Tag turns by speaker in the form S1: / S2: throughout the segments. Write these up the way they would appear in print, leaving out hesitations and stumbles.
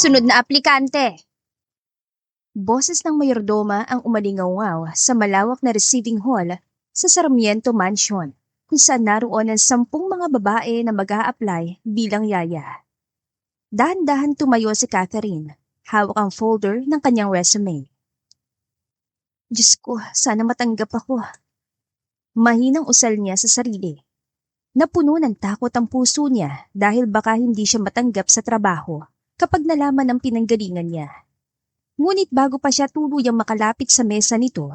S1: Sunod na aplikante. Boses ng mayordoma ang umalingaw sa malawak na receiving hall sa Sarmiento Mansion, kung saan naroon ang 10 mga babae na mag-a-apply bilang yaya. Dahan-dahan tumayo si Catherine, hawak ang folder ng kanyang resume. Diyos ko, sana matanggap ako. Mahinang usal niya sa sarili. Napuno ng takot ang puso niya dahil baka hindi siya matanggap sa trabaho kapag nalaman ang pinanggalingan niya. Ngunit bago pa siya tuluyang makalapit sa mesa nito,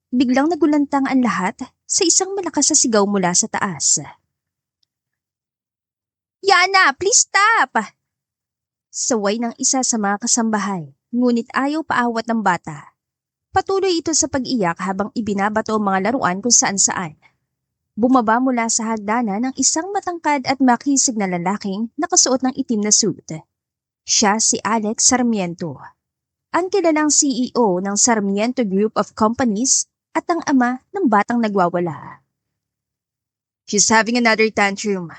S1: biglang nagulantang ang lahat sa isang malakas na sigaw mula sa taas. Yana, please stop! Saway ng isa sa mga kasambahay, ngunit ayaw paawat ng bata. Patuloy ito sa pag-iyak habang ibinabato ang mga laruan kung saan-saan. Bumaba mula sa hagdanan ng isang matangkad at makisig na lalaking nakasuot ng itim na suit. Siya si Alex Sarmiento, ang kilalang CEO ng Sarmiento Group of Companies at ang ama ng batang nagwawala. She's having another tantrum.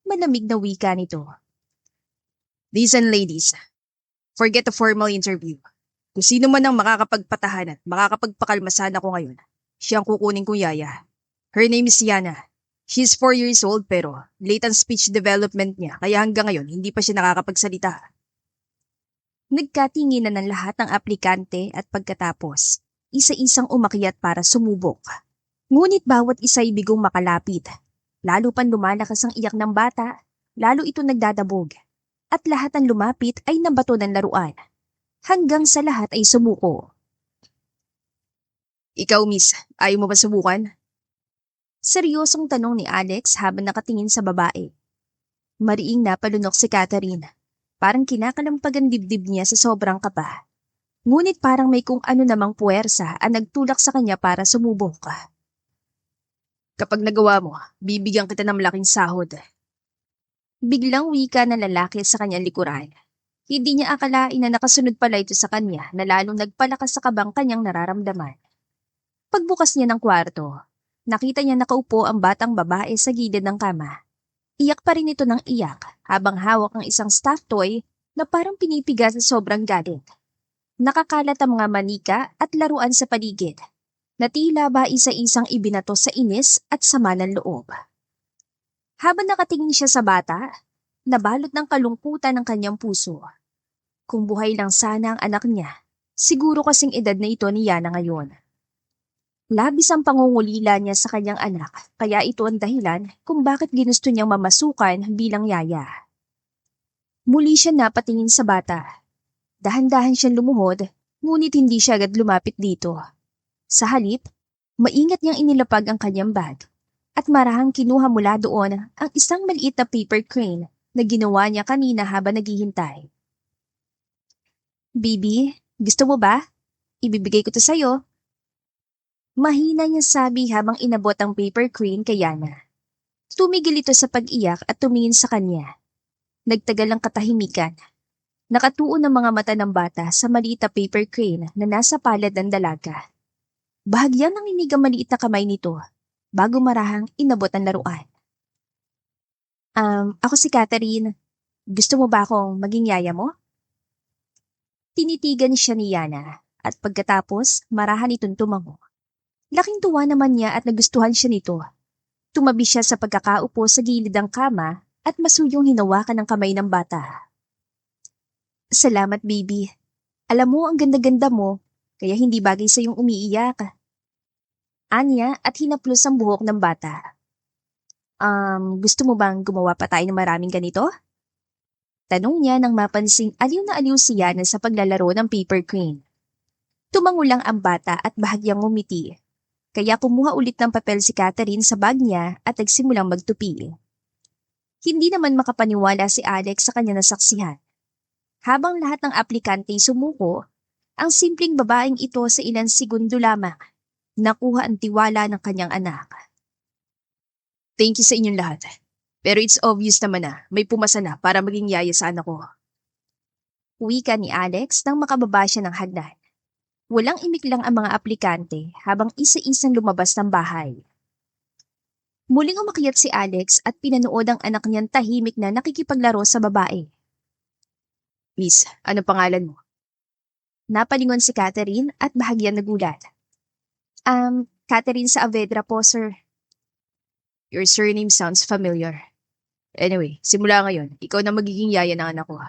S1: Malamig na wika nito. Listen ladies, forget the formal interview. Kung sino man ang makakapagpatahan at makakapagpakalmasan ako ngayon, siya ang kukunin kong yaya. Her name is Yana. She's 4 years old pero late ang speech development niya kaya hanggang ngayon hindi pa siya nakakapagsalita. Nagkatinginan ng lahat ng aplikante at pagkatapos, isa-isang umakyat para sumubok. Ngunit bawat isa'y bigong makalapit. Lalo pang lumalakas ang iyak ng bata, lalo ito nagdadabog. At lahat ng lumapit ay nabato ng laruan. Hanggang sa lahat ay sumuko. Ikaw miss, ayaw mo ba subukan? Seryosong tanong ni Alex habang nakatingin sa babae. Mariing napalunok si Catherine. Parang kinakalampagan dibdib niya sa sobrang kaba. Ngunit parang may kung ano namang puwersa ang nagtulak sa kanya para sumubok. Kapag nagawa mo, bibigyan kita ng malaking sahod. Biglang wika ng lalaki sa kanyang likuran. Hindi niya akalain na nakasunod pala ito sa kanya na lalong nagpalakas sa kabang kanyang nararamdaman. Pagbukas niya ng kwarto, nakita niya nakaupo ang batang babae sa gilid ng kama. Iyak pa rin ito ng iyak habang hawak ang isang stuffed toy na parang pinipiga sa sobrang galit. Nakakalat ang mga manika at laruan sa paligid na tila ba isa-isang ibinato sa inis at sama ng loob. Habang nakatingin siya sa bata, nabalot ng kalungkutan ng kanyang puso. Kung buhay lang sana ang anak niya, siguro kasing edad na ito ni Yana ngayon. Labis ang pangungulila niya sa kanyang anak, kaya ito ang dahilan kung bakit ginusto niyang mamasukan bilang yaya. Muli siya napatingin sa bata. Dahan-dahan siyang lumuhod, ngunit hindi siya agad lumapit dito. Sa halip, maingat niyang inilapag ang kanyang bag, at marahang kinuha mula doon ang isang maliit na paper crane na ginawa niya kanina habang naghihintay. Bibi, gusto mo ba? Ibibigay ko to sa'yo. Mahina niya sabi habang inabot ang paper crane kay Yana. Tumigil ito sa pag-iyak at tumingin sa kanya. Nagtagal ang katahimikan. Nakatuon ang mga mata ng bata sa maliit na paper crane na nasa palad ng dalaga. Bahagyang nanginig ang maliit na kamay nito bago marahang inabot ang laruan. Ako si Catherine. Gusto mo ba akong maging yaya mo? Tinitigan siya ni Yana at pagkatapos marahan itong tumango. Laking tuwa naman niya at nagustuhan siya nito. Tumabi siya sa pagkakaupo sa gilid ng kama at masuyong hinawakan ng kamay ng bata. Salamat, baby. Alam mo, ang ganda-ganda mo, kaya hindi bagay sa iyong umiiyak. Anya at hinaplos ang buhok ng bata. Gusto mo bang gumawa pa tayo ng maraming ganito? Tanong niya nang mapansing aliw na aliw si Yana sa paglalaro ng paper crane. Tumango lang ang bata at bahagyang ngumiti. Kaya kumuha ulit ng papel si Catherine sa bag niya at nagsimulang magtupi. Hindi naman makapaniwala si Alex sa kanya nasaksihan. Habang lahat ng aplikante sumuko, ang simpleng babaeng ito sa ilang segundo lamang nakuha ang tiwala ng kanyang anak. Thank you sa inyong lahat. Pero it's obvious naman na may pumasa na para maging yaya sa anak ko. Wika ni Alex nang makababa siya ng hagdan. Walang imik lang ang mga aplikante habang isa-isang lumabas ng bahay. Muling umakyat si Alex at pinanood ang anak niyang tahimik na nakikipaglaro sa babae. Miss, ano pangalan mo? Napalingon si Catherine at bahagyang nagulat. Catherine Saavedra po, sir. Your surname sounds familiar. Anyway, simula ngayon, ikaw na magiging yaya ng anak ko.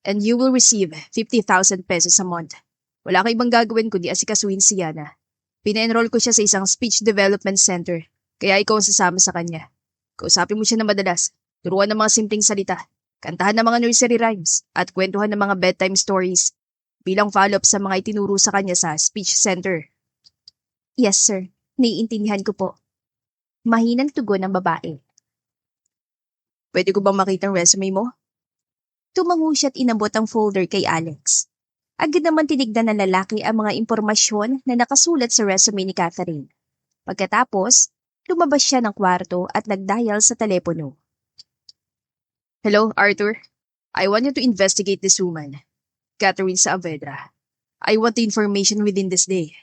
S1: And you will receive 50,000 pesos a month. Wala ka ibang gagawin kundi asikasuhin si Yana. Pina-enroll ko siya sa isang speech development center, kaya ikaw ang sasama sa kanya. Kausapin mo siya na madalas, turuan ng mga simpleng salita, kantahan ng mga nursery rhymes, at kwentuhan ng mga bedtime stories, bilang follow-up sa mga itinuro sa kanya sa speech center. Yes, sir. Naiintindihan ko po. Mahinang tugon ng babae. Pwede ko bang makita ang resume mo? Tumango siya at inabot ang folder kay Alex. Agad naman tinignan ng lalaki ang mga impormasyon na nakasulat sa resume ni Catherine. Pagkatapos, lumabas siya ng kwarto at nagdial sa telepono. Hello, Arthur. I want you to investigate this woman, Catherine Saavedra. I want the information within this day.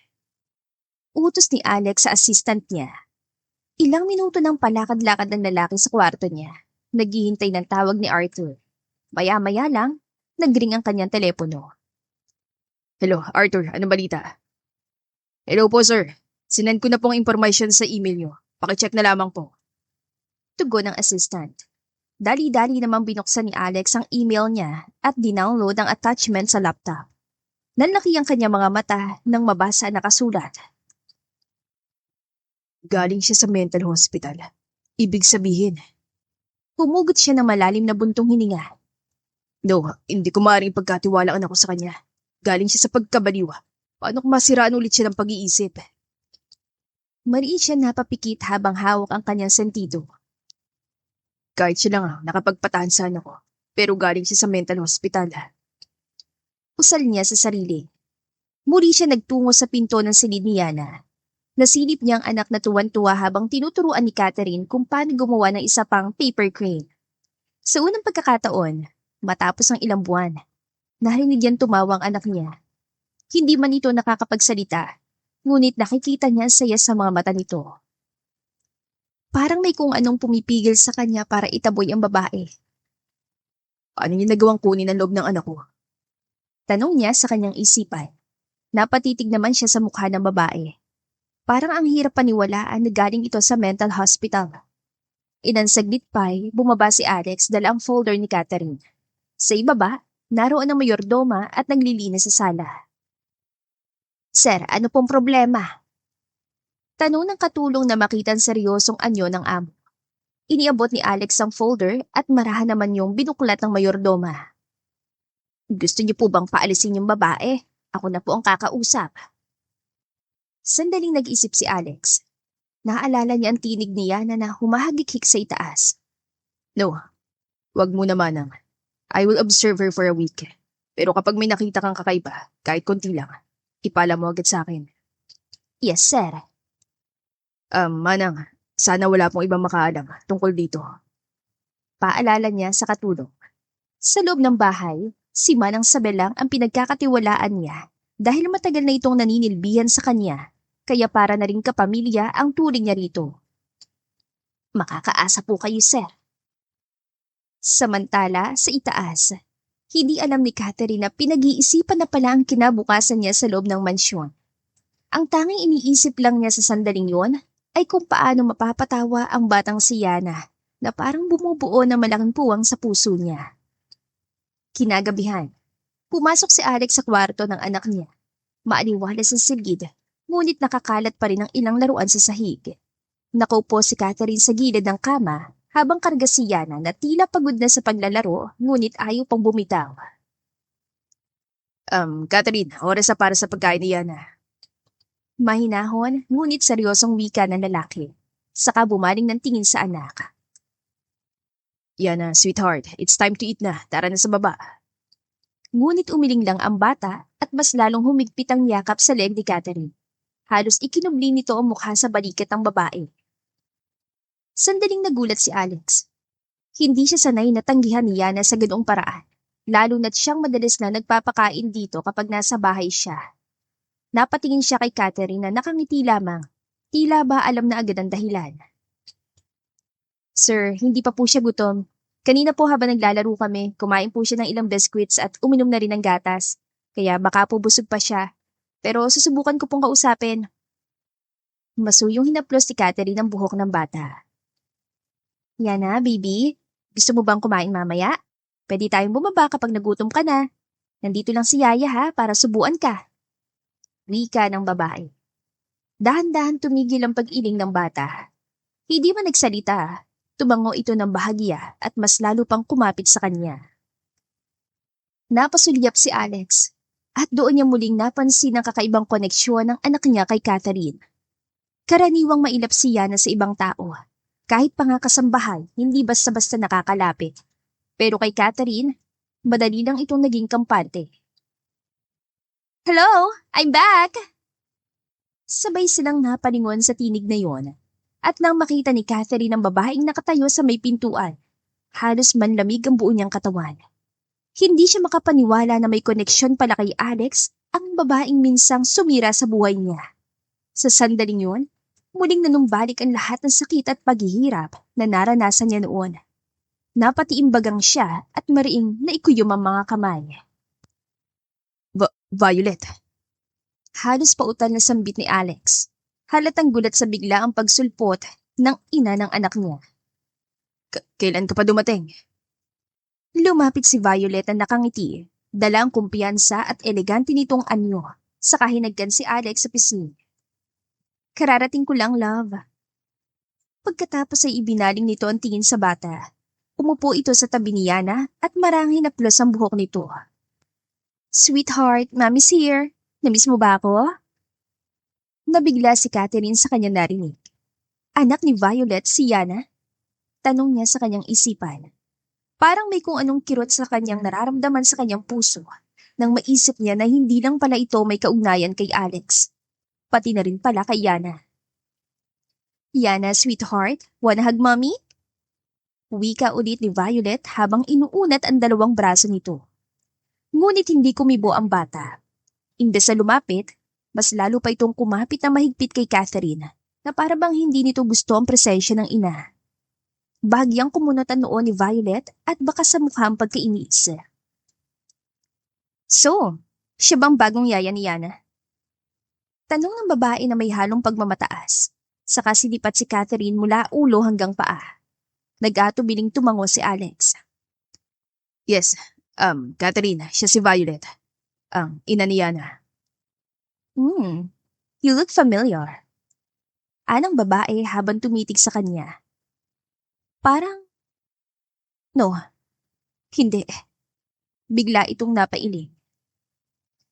S1: Utos ni Alex sa assistant niya. Ilang minuto nang palakad-lakad ng lalaki sa kwarto niya. Naghihintay ng tawag ni Arthur. Maya-maya lang, nagring ang kanyang telepono. Hello, Arthur. Anong balita? Hello po, sir. Sinend ko na pong information sa email nyo. Pakicheck na lamang po. Tugon ng assistant. Dali-dali namang binuksan ni Alex ang email niya at dinownload ang attachment sa laptop. Nanlaki ang kanyang mga mata nang mabasa ang nakasulat. Galing siya sa mental hospital. Ibig sabihin. Humugot siya ng malalim na buntong hininga. No, hindi ko maaaring pagkatiwalaan ako sa kanya. Galing siya sa pagkabaliwa. Paano kung masiraan ulit siya ng pag-iisip? Mariin siya napapikit habang hawak ang kanyang sentido. Kahit siya lang nakapagpatahansan ako, pero galing siya sa mental hospital. Usal niya sa sarili. Muli siya nagtungo sa pinto ng silid ni Yana. Nasilip niya ang anak na tuwan-tuwa habang tinuturuan ni Catherine kung paano gumawa ng isa pang paper crane. Sa unang pagkakataon, matapos ang ilang buwan, narinig niyang tumawa ang anak niya. Hindi man ito nakakapagsalita, ngunit nakikita niya ang saya sa mga mata nito. Parang may kung anong pumipigil sa kanya para itaboy ang babae. Paano niya nagawang kunin ang loob ng anak ko? Tanong niya sa kanyang isipan. Napatitig naman siya sa mukha ng babae. Parang ang hirap paniwalaan na galing ito sa mental hospital. Inansaglit pa'y bumaba si Alex dala ang folder ni Catherine. Sa ibaba, naroon ang mayordoma at naglilinis sa sala. Sir, ano pong problema? Tanong ng katulong na makitang seryosong anyo ng amo. Iniabot ni Alex ang folder at marahan naman yung binuklat ng mayordoma. Gusto niyo po bang paalisin yung babae? Ako na po ang kakausap. Sandaling nag-isip si Alex. Naalala niya ang tinig ni Yana na humahagikik sa itaas. No, wag mo na manang. I will observe her for a week. Pero kapag may nakita kang kakaiba, kahit konti lang, ipala mo agad sa akin. Yes, sir. Manang, sana wala pong ibang makaalam tungkol dito. Paalala niya sa katulong. Sa loob ng bahay, si Manang Sabelang ang pinagkakatiwalaan niya dahil matagal na itong naninilbihan sa kanya, kaya para na rin kapamilya ang turing niya rito. Makakaasa po kayo, sir. Samantala, sa itaas, hindi alam ni Catherine na pinag-iisipan na pala ang kinabukasan niya sa loob ng mansyon. Ang tanging iniisip lang niya sa sandaling yon ay kung paano mapapatawa ang batang si Yana na parang bumubuo ng malaking puwang sa puso niya. Kinagabihan, pumasok si Alex sa kwarto ng anak niya. Maaliwalas ang silid, ngunit nakakalat pa rin ang ilang laruan sa sahig. Nakaupo si Catherine sa gilid ng kama habang karga si Yana na tila pagod na sa paglalaro ngunit ayaw pang bumitaw. Catherine, oras na para sa pagkain ni Yana. Mahinahon, ngunit seryosong wika ng lalaki. Saka bumaling ng tingin sa anak. Yana, sweetheart, it's time to eat na. Tara na sa baba. Ngunit umiling lang ang bata at mas lalong humigpit ang yakap sa leg ni Catherine. Halos ikinubli nito ang mukha sa balikat ng babae. Sandaling nagulat si Alex. Hindi siya sanay na tanggihan ni Yana sa ganoong paraan, lalo na't siyang madalas na nagpapakain dito kapag nasa bahay siya. Napatingin siya kay Catherine na nakangiti lamang, tila ba alam na agad ang dahilan. Sir, hindi pa po siya gutom. Kanina po habang naglalaro kami, kumain po siya ng ilang biscuits at uminom na rin ng gatas. Kaya baka po busog pa siya. Pero susubukan ko pong kausapin. Masuyong hinaplos ni Catherine ang buhok ng bata. Yana, baby. Gusto mo bang kumain mamaya? Pwede tayong bumaba kapag nagutom ka na. Nandito lang si Yaya ha, para subuan ka. Wika ng babae. Dahan-dahan tumigil ang pag-iling ng bata. Hindi man nagsalita. Tumango ito ng bahagya at mas lalo pang kumapit sa kanya. Napasulyap si Alex at doon niya muling napansin ang kakaibang koneksyon ng anak niya kay Catherine. Karaniwang mailap si Yana sa ibang tao. Kahit pa nga kasambahay, hindi basta-basta nakakalapit. Pero kay Catherine, madali lang itong naging kampante. Hello! I'm back! Sabay silang napalingon sa tinig na yon. At nang makita ni Catherine ang babaeng nakatayo sa may pintuan, halos manlamig ang buo niyang katawan. Hindi siya makapaniwala na may koneksyon pala kay Alex ang babaeng minsang sumira sa buhay niya. Sa sandaling yun, muling nanumbalik ang lahat ng sakit at paghihirap na naranasan niya noon. Napatiimbagang siya at mariing naikuyom ang mga kamay. Violet. Halos pautal na sambit ni Alex. Halatang gulat sa bigla ang pagsulpot ng ina ng anak niya. Kailan ka pa dumating? Lumapit si Violet na nakangiti, dala ang kumpiyansa at elegante nitong anyo, saka hinagkan si Alex sa pisngi. Kararating ko lang, love. Pagkatapos ay ibinaling nito ang tingin sa bata. Umupo ito sa tabi ni Yana at marang hinaplos ang buhok nito. Sweetheart, Mommy's here. Namiss mo ba ako? Nabigla si Catherine sa kanyang narinig. Anak ni Violet si Yana? Tanong niya sa kanyang isipan. Parang may kung anong kirot sa kanyang nararamdaman sa kanyang puso nang maisip niya na hindi lang pala ito may kaugnayan kay Alex. Pati na rin pala kay Yana. Yana, sweetheart, wanna hug mommy? Wika ulit ni Violet habang inuunat ang dalawang braso nito. Ngunit hindi kumibo ang bata. Imbes na lumapit, mas lalo pa itong kumapit na mahigpit kay Catherine na para bang hindi nito gusto ang presensya ng ina. Bahagyang kumunot ang noo ni Violet at baka sa mukha ang pagkainis. So, siya bang bagong yaya ni Yana? Tanong ng babae na may halong pagmamataas. Saka sinipat si Catherine mula ulo hanggang paa. Nag-atubiling tumango si Alex. Yes, Catherine, siya si Violet. Ina ni Yana. You look familiar. Anang babae habang tumitig sa kanya. Parang, no, hindi. Bigla itong napailing.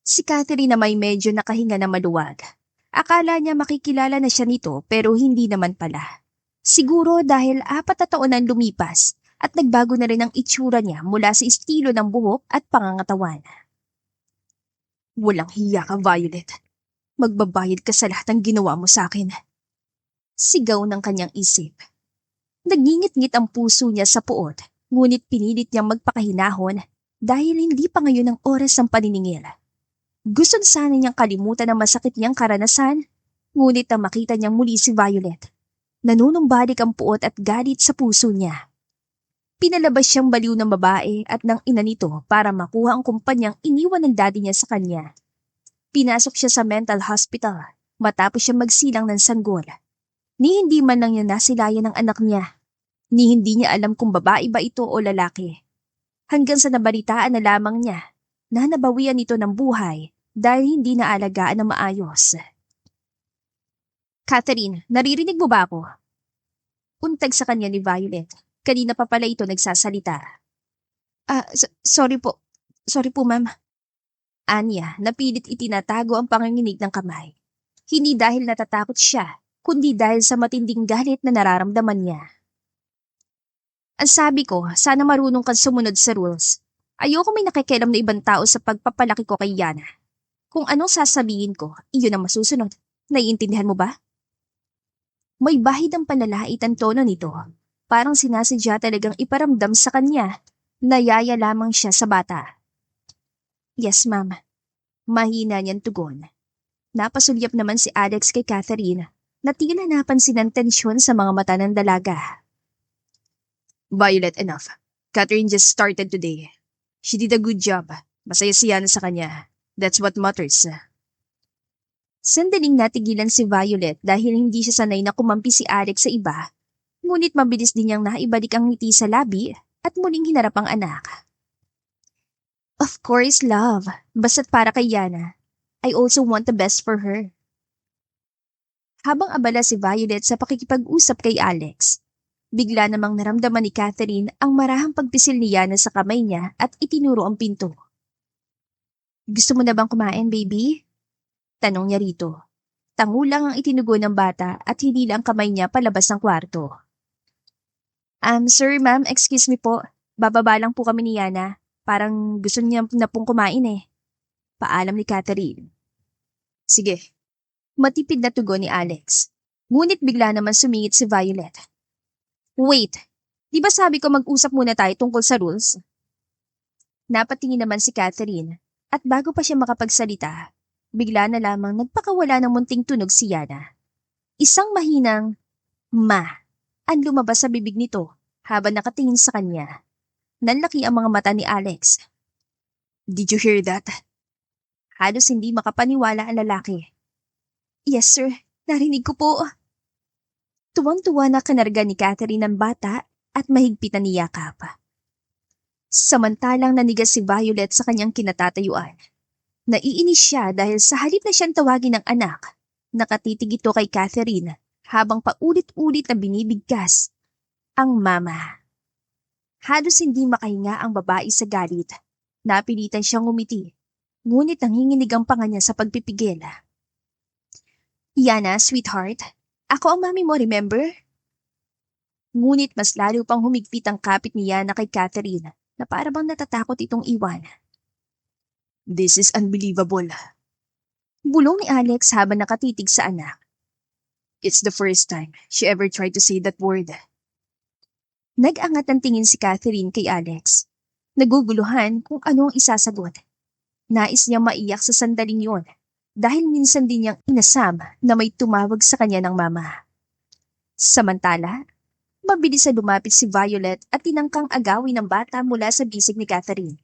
S1: Si Catherine na may medyo nakahinga na maluwag. Akala niya makikilala na siya nito pero hindi naman pala. Siguro dahil 4 na taon ang lumipas at nagbago na rin ang itsura niya mula sa estilo ng buhok at pangangatawan. Walang hiya ka, Violet. Magbabayad ka sa lahat ng ginawa mo sa akin. Sigaw ng kanyang isip. Nagingit-ngit ang puso niya sa puot, ngunit pinilit niyang magpakahinahon dahil hindi pa ngayon ang oras ng paniningil. Gusto sana niyang kalimutan ang masakit niyang karanasan, ngunit na makita niyang muli si Violet. Nanunumbalik ang puot at galit sa puso niya. Pinalabas siyang baliw ng babae at ng ina nito para makuha ang kumpanyang iniwan ng daddy niya sa kanya. Pinasok siya sa mental hospital matapos siya magsilang ng sanggol. Ni hindi man lang niya nasilayan ng anak niya. Ni hindi niya alam kung babae ba ito o lalaki. Hanggang sa nabalitaan na lamang niya na nabawian ito ng buhay dahil hindi naalagaan ng maayos. Catherine, naririnig mo ba ako? Untag sa kanya ni Violet. Kanina pa pala ito nagsasalita. Sorry po. Sorry po, ma'am. Anya, napilit itinatago ang panganginig ng kamay. Hindi dahil natatakot siya, kundi dahil sa matinding galit na nararamdaman niya. Ang sabi ko, sana marunong kang sumunod sa rules. Ayoko may nakikialam na ibang tao sa pagpapalaki ko kay Yana. Kung anong sasabihin ko, iyon ang masusunod. Naiintindihan mo ba? May bahid ang panlalait ang tono nito. Parang sinasadya talagang iparamdam sa kanya na yaya lamang siya sa bata. Yes, ma'am. Mahina niyang tugon. Napasulyap naman si Alex kay Catherine na tila napansin ang tensyon sa mga mata ng dalaga. Violet, enough. Catherine just started today. She did a good job. Masaya si Yana sa kanya. That's what matters. Sandaling natigilan si Violet dahil hindi siya sanay na kumampi si Alex sa iba. Ngunit mabilis din niyang naibalik ang ngiti sa labi at muling hinarap ang anak. Of course, love. Basta't para kay Yana. I also want the best for her. Habang abala si Violet sa pakikipag-usap kay Alex, bigla namang naramdaman ni Catherine ang marahang pagpisil ni Yana sa kamay niya at itinuro ang pinto. Gusto mo na bang kumain, baby? Tanong niya rito. Tangulang ang itinugo ng bata at hinila ang kamay niya palabas ng kwarto. Sir, ma'am, excuse me po. Bababa lang po kami ni Yana. Parang gusto niya na pong kumain eh. Paalam ni Catherine. Sige. Matipid na tugon ni Alex. Ngunit bigla naman sumingit si Violet. Wait, di ba sabi ko mag-usap muna tayo tungkol sa rules? Napatingin naman si Catherine at bago pa siya makapagsalita, bigla na lamang nagpakawala ng munting tunog si Yana. Isang mahinang ma ang lumabas sa bibig nito habang nakatingin sa kanya. Nanlaki ang mga mata ni Alex. Did you hear that? Halos hindi makapaniwala ang lalaki. Yes, sir. Narinig ko po. Tuwang-tuwa na kanarga ni Catherine ng bata at mahigpit na niyakap. Samantalang nanigas si Violet sa kanyang kinatatayuan. Naiinis siya dahil sa halip na siyang tawagin ng anak, nakatitig ito kay Catherine habang paulit-ulit na binibigkas ang mama. Halos hindi makahinga ang babae sa galit. Napilitan siyang umiti, ngunit nanginginig ang panga niya sa pagpipigil. Yana, sweetheart, ako ang mami mo, remember? Ngunit mas lalo pang humigpit ang kapit ni Yana kay Catherine na para bang natatakot itong iwan. This is unbelievable. Bulong ni Alex habang nakatitig sa anak. It's the first time she ever tried to say that word. Nag-angat ng tingin si Catherine kay Alex. Naguguluhan kung ano ang isasagot. Nais niyang maiyak sa sandaling yon dahil minsan din niyang inasam na may tumawag sa kanya ng mama. Samantala, mabilis na lumapit si Violet at tinangkang agawin ng bata mula sa bisig ni Catherine.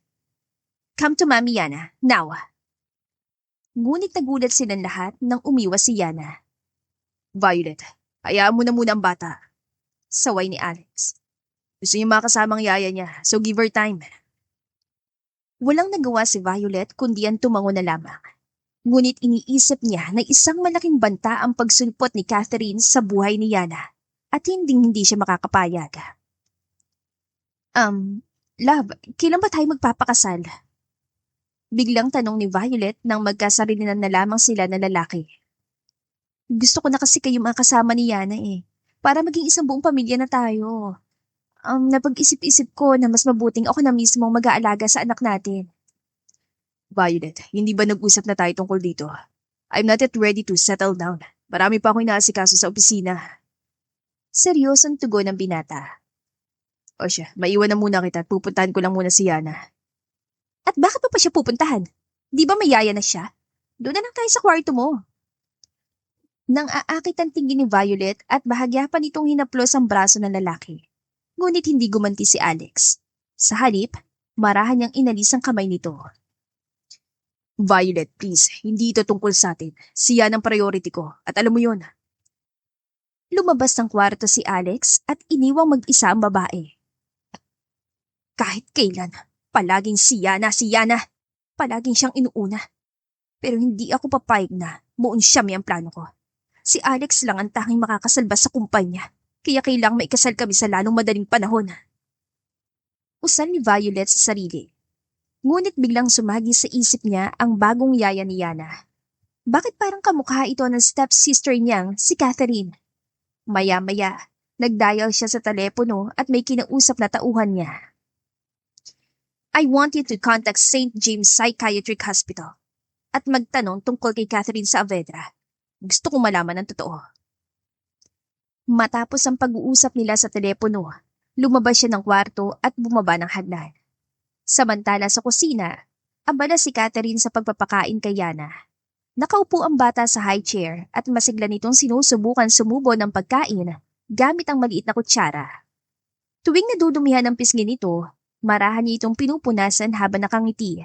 S1: Come to Mami Yana, now. Ngunit nagulat silang lahat nang umiwas si Yana. Violet, hayaan mo na muna ang bata. Saway ni Alex. Gusto niya makasamang yaya niya, so give her time. Walang nagawa si Violet kundi ang tumango na lamang. Ngunit iniisip niya na isang malaking banta ang pagsulpot ni Catherine sa buhay ni Yana at hindi siya makakapayag. Love, kailan ba tayo magpapakasal? Biglang tanong ni Violet nang magkasarinan na lamang sila na lalaki. Gusto ko na kasi kayo makasama ni Yana eh, para maging isang buong pamilya na tayo. Napag-isip-isip ko na mas mabuting ako na mismo mag-aalaga sa anak natin. Violet, hindi ba nag-usap na tayo tungkol dito? I'm not yet ready to settle down. Marami pa akong inaasikaso sa opisina. Seryosong tugon ng binata. O siya, maiwan na muna kita at pupuntahan ko lang muna si Yana. At bakit pa siya pupuntahan? Di ba may yaya na siya? Doon na lang tayo sa kwarto mo. Nang aakit ang tingin ni Violet at bahagya pa nitong hinaplos ang braso ng lalaki. Ngunit hindi gumanti si Alex. Sa halip, marahan niyang inalis ang kamay nito. Violet, please, hindi ito tungkol sa atin. Siya ang priority ko, at alam mo yun. Lumabas ng kwarto si Alex at iniwang mag-isa ang babae. Kahit kailan, palaging si Yana. Palaging siyang inuuna. Pero hindi ako papayag na muon siya may ang plano ko. Si Alex lang ang tanging makakasalba sa kumpanya, kaya kailang maikasal kami sa lalong madaling panahon. Usan ni Violet sa sarili. Ngunit biglang sumagi sa isip niya ang bagong yaya ni Yana. Bakit parang kamukha ito ng stepsister niyang si Catherine? Maya-maya, nagdial siya sa telepono at may kinausap na tauhan niya. I want you to contact St. James Psychiatric Hospital at magtanong tungkol kay Catherine Saavedra. Gusto kong malaman ang totoo. Matapos ang pag-uusap nila sa telepono, lumabas siya ng kwarto at bumaba ng hagdan. Samantala sa kusina, abala si Catherine sa pagpapakain kay Yana. Nakaupo ang bata sa high chair at masigla nitong sinusubukan sumubo ng pagkain gamit ang maliit na kutsara. Tuwing nadudumihan ang pisngi nito, Marahan niya itong pinupunasan habang nakangiti.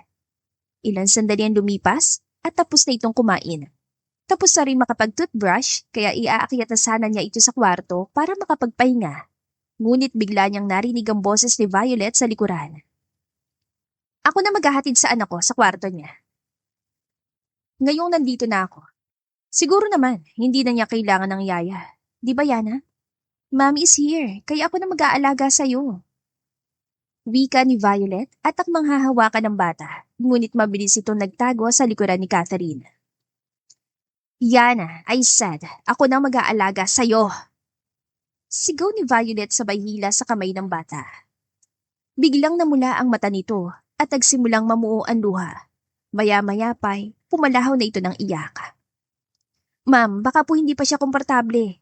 S1: Ilang sandali ang lumipas at tapos na itong kumain. Tapos na rin makapag-toothbrush kaya iaakyat na sana niya ito sa kwarto para makapagpahinga. Ngunit bigla niyang narinig ang boses ni Violet sa likuran. Ako na maghahatid sa anak ko sa kwarto niya. Ngayong nandito na ako. Siguro naman, hindi na niya kailangan ng yaya. Di ba, Yana? Mommy is here, kaya ako na mag-aalaga sa'yo. Wika ni Violet at akmang hahawakan ng bata, ngunit mabilis itong nagtago sa likuran ni Catherine. Yana, I said, ako na mag-aalaga sa'yo. Sigaw ni Violet sabay hila sa kamay ng bata. Biglang namula ang mata nito at nagsimulang mamuo ang luha. Maya-maya pa'y pumalahaw na ito ng iyak. Ma'am, baka po hindi pa siya komportable.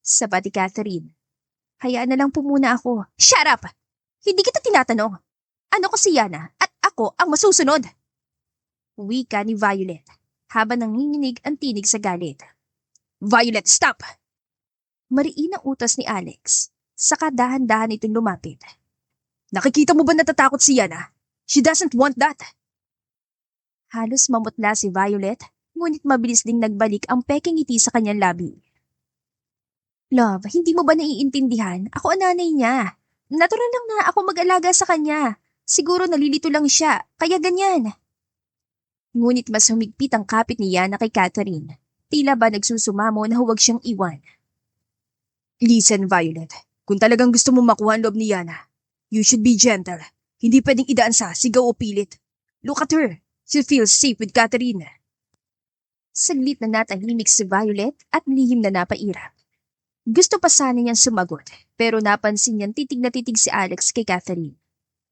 S1: Sabat ni Catherine. Hayaan na lang po muna ako. Shut up! Hindi kita tinatanong. Ano ko si Yana at ako ang masusunod? Wika ni Violet habang nanginginig ang tinig sa galit. Violet, stop! Mariin ang utos ni Alex. Saka dahan-dahan itong lumapit. Nakikita mo ba natatakot si Yana? She doesn't want that. Halos mamutla si Violet, ngunit mabilis ding nagbalik ang peking ngiti sa kanyang labi. Love, hindi mo ba naiintindihan? Ako ang nanay niya. Natural lang na ako mag-alaga sa kanya. Siguro nalilito lang siya, kaya ganyan. Ngunit mas humigpit ang kapit ni Yana kay Catherine. Tila ba nagsusumamo na huwag siyang iwan. Listen, Violet. Kung talagang gusto mo makuha ang loob ni Yana, you should be gentle. Hindi pwedeng idaan sa sigaw o pilit. Look at her. She feels safe with Catherine. Saglit na natahimik si Violet at lihim na napairap. Gusto pa sana niyang sumagot, pero napansin niyang titig na titig si Alex kay Catherine.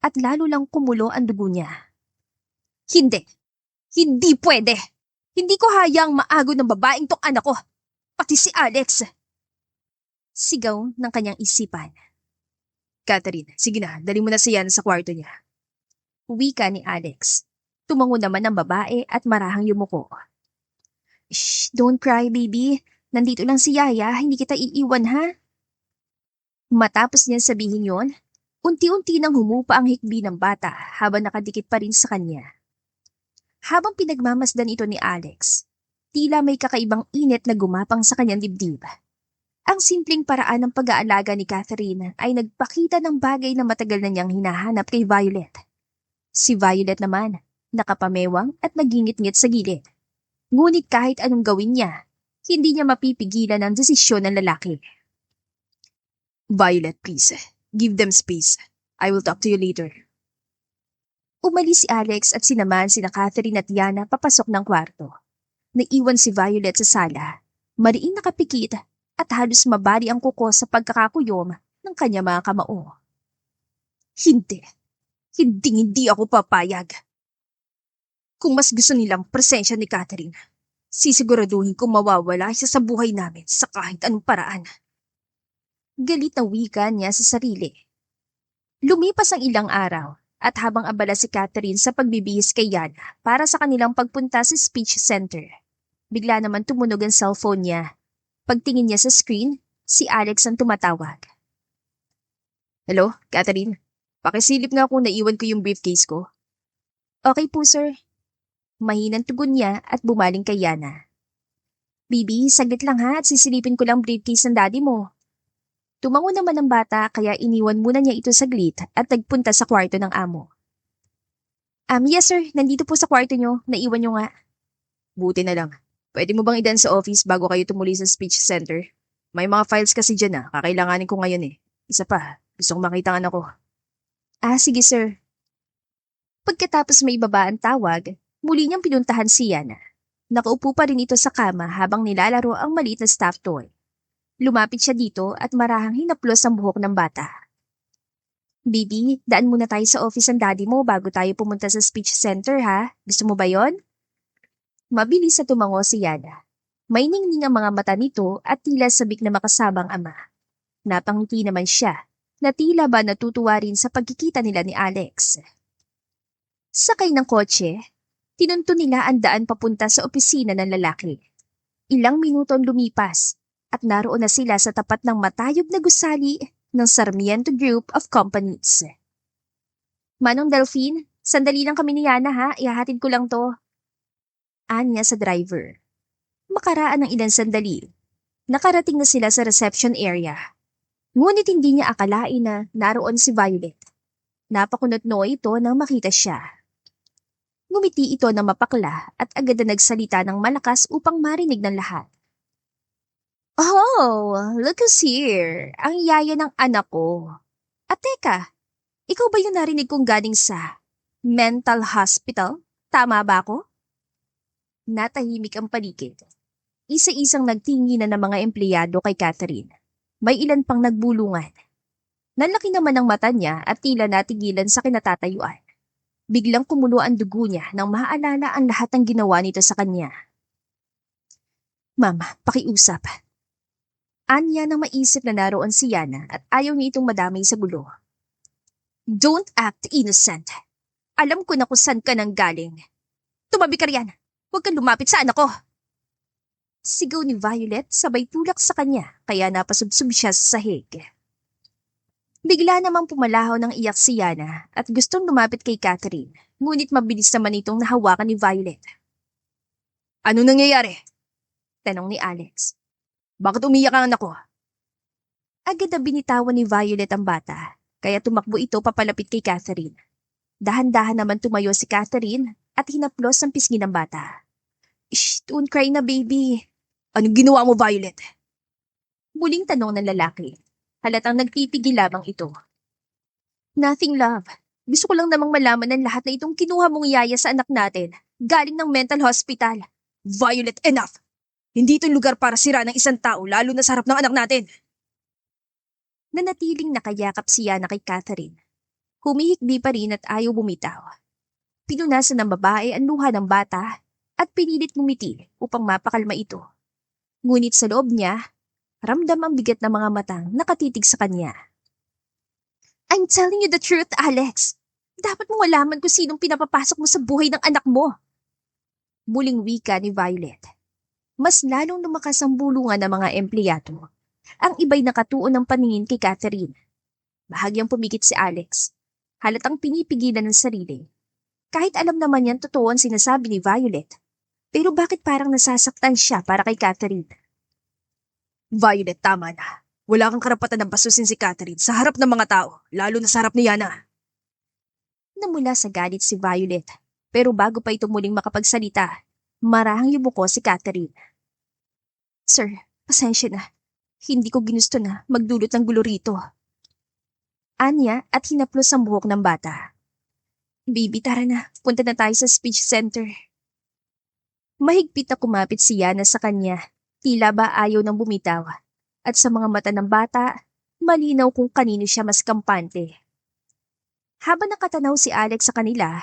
S1: At lalo lang kumulo ang dugo niya. Hindi! Hindi pwede! Hindi ko hayang maagod ng babaeng tong anak ko! Pati si Alex! Sigaw ng kanyang isipan. Catherine, sige na, dali mo na si Yana sa kwarto niya. Wika ni Alex. Tumango naman ang babae at marahang yumuko. Shh, don't cry, baby. Nandito lang si Yaya, hindi kita iiwan ha? Matapos niyan sabihin yon, unti-unti nang humupa ang hikbi ng bata habang nakadikit pa rin sa kanya. Habang pinagmamasdan ito ni Alex, tila may kakaibang init na gumapang sa kanyang dibdib. Ang simpleng paraan ng pag-aalaga ni Catherine ay nagpakita ng bagay na matagal na niyang hinahanap kay Violet. Si Violet naman, nakapamewang at nagingit-ngit sa gilid. Ngunit kahit anong gawin niya, hindi niya mapipigilan ang desisyon ng lalaki. Violet, please. Give them space. I will talk to you later. Umalis si Alex at sinamahan sina Catherine at Yana papasok ng kwarto. Naiwan si Violet sa sala. Mariing nakapikit at halos mabali ang kuko sa pagkakakuyom ng kanya mga kamao. Hindi. Hindi ako papayag. Kung mas gusto nilang presensya ni Catherine, sisiguraduhin kong mawawala siya sa buhay namin sa kahit anong paraan. Galit na wika niya sa sarili. Lumipas ang ilang araw at habang abala si Catherine sa pagbibihis kay Yana para sa kanilang pagpunta sa speech center, bigla naman tumunog ang cellphone niya. Pagtingin niya sa screen, si Alex ang tumatawag. Hello, Catherine? Pakisilip nga kung naiwan ko yung briefcase ko. Okay po, sir. Mahinang tugon niya at bumaling kay Yana. Bibi, saglit lang ha at sisilipin ko lang briefcase ng daddy mo. Tumango naman ang bata kaya iniwan muna niya ito saglit at nagpunta sa kwarto ng amo. Yes sir, nandito po sa kwarto niyo, naiwan niyo nga. Buti na lang. Pwede mo bang idaan sa office bago kayo tumuli sa speech center? May mga files kasi dyan kakailanganin ko ngayon eh. Isa pa, gusto kong makita ang anak ko. Sige sir. Pagkatapos may baba ang tawag, muli niyang pinuntahan si Yana. Nakaupo pa rin ito sa kama habang nilalaro ang maliit na stuffed toy. Lumapit siya dito at marahang hinaplos ang buhok ng bata. Bibi, daan muna tayo sa office ng daddy mo bago tayo pumunta sa speech center ha? Gusto mo ba yon? Mabilis na tumango si Yana. May ningning ang mga mata nito at tila sabik na makasabang ama. Napangiti naman siya na tila ba natutuwa rin sa pagkikita nila ni Alex. Sakay ng kotse, tinunto nila ang daan papunta sa opisina ng lalaki. Ilang minuto ang lumipas at naroon na sila sa tapat ng matayog na gusali ng Sarmiento Group of Companies. Manong Delphine, sandali lang kami ni Yana ha, ihahatid ko lang to. Anya sa driver. Makaraan ng ilang sandali. Nakarating na sila sa reception area. Ngunit hindi niya akalain na naroon si Violet. Napakunot-noy ito nang makita siya. Ngumiti ito na mapakla at agad na nagsalita ng malakas upang marinig ng lahat. Oh, look who's here. Ang yaya ng anak ko. At teka, ikaw ba yung narinig kong galing sa mental hospital? Tama ba ako? Natahimik ang paligid. Isa-isang nagtinginan ng mga empleyado kay Catherine. May ilan pang nagbulungan. Nanlaki naman ang mata niya at tila natigilan sa kinatatayuan. Biglang kumulo ang dugo niya nang maaalala ang lahat ng ginawa nito sa kanya. Mama, pakiusap. Anya nang maisip na naroon si Yana at ayaw niya itong madamay sa gulo. Don't act innocent. Alam ko na kung saan ka nang galing. Tumabi ka riyan. Huwag kang lumapit sa anak ko. Sigaw ni Violet sabay tulak sa kanya kaya napasubsob siya sa sahig. Bigla namang pumalahaw ng iyak si Yana at gustong lumapit kay Catherine, ngunit mabilis naman itong nahawakan ni Violet. Ano nangyayari? Tanong ni Alex. Bakit umiyak ang anak ko? Agad na binitawan ni Violet ang bata, kaya tumakbo ito papalapit kay Catherine. Dahan-dahan naman tumayo si Catherine at hinaplos ang pisngi ng bata. Shh, don't cry na baby. Anong ginawa mo, Violet? Muling tanong ng lalaki. Halatang nagpipigil lamang ito. Nothing, love. Gusto ko lang namang malaman ng lahat na itong kinuha mong yaya sa anak natin, galing ng mental hospital. Violet, enough! Hindi ito lugar para sira ng isang tao, lalo na sa harap ng anak natin. Nanatiling nakayakap si Yana kay Catherine. Humihikbi pa rin at ayaw bumitaw. Pinunasan ng babae ang luha ng bata at pinilit ngumiti upang mapakalma ito. Ngunit sa loob niya, ramdam ang bigat ng mga matang nakatitig sa kanya. I'm telling you the truth, Alex. Dapat mong malaman kung sinong pinapapasok mo sa buhay ng anak mo. Muling wika ni Violet. Mas lalong lumakas ang bulungan ng mga empleyado. Ang iba'y nakatuon ng paningin kay Catherine. Bahagyang pumikit si Alex. Halatang pinipigilan ng sarili. Kahit alam naman yan totoo ang sinasabi ni Violet. Pero bakit parang nasasaktan siya para kay Catherine? Violet, tama na. Wala kang karapatan na basusin si Catherine sa harap ng mga tao, lalo na sa harap ni Yana. Namula sa galit si Violet, pero bago pa ito muling makapagsalita, marahang yumuko si Catherine. Sir, pasensya na. Hindi ko ginusto na magdulot ng gulo rito. Anya at hinaplos ang buhok ng bata. Baby, tara na. Punta na tayo sa speech center. Mahigpit na kumapit si Yana sa kanya. Tila ba ayaw nang bumitaw. At sa mga mata ng bata, malinaw kung kanino siya mas kampante. Habang nakatanaw si Alex sa kanila,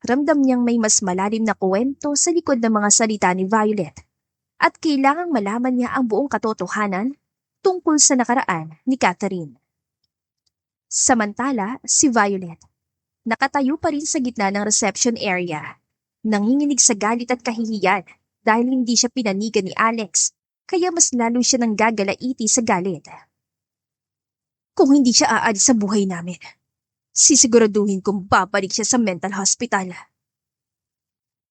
S1: ramdam niyang may mas malalim na kwento sa likod ng mga salita ni Violet. At kailangang malaman niya ang buong katotohanan tungkol sa nakaraan ni Catherine. Samantala, si Violet, nakatayo pa rin sa gitna ng reception area, nanginginig sa galit at kahihiyan dahil hindi siya pinanigan ni Alex, kaya mas lalo siya nang gagalaiti sa galit. Kung hindi siya aalis sa buhay namin, sisiguraduhin kong babalik siya sa mental hospital.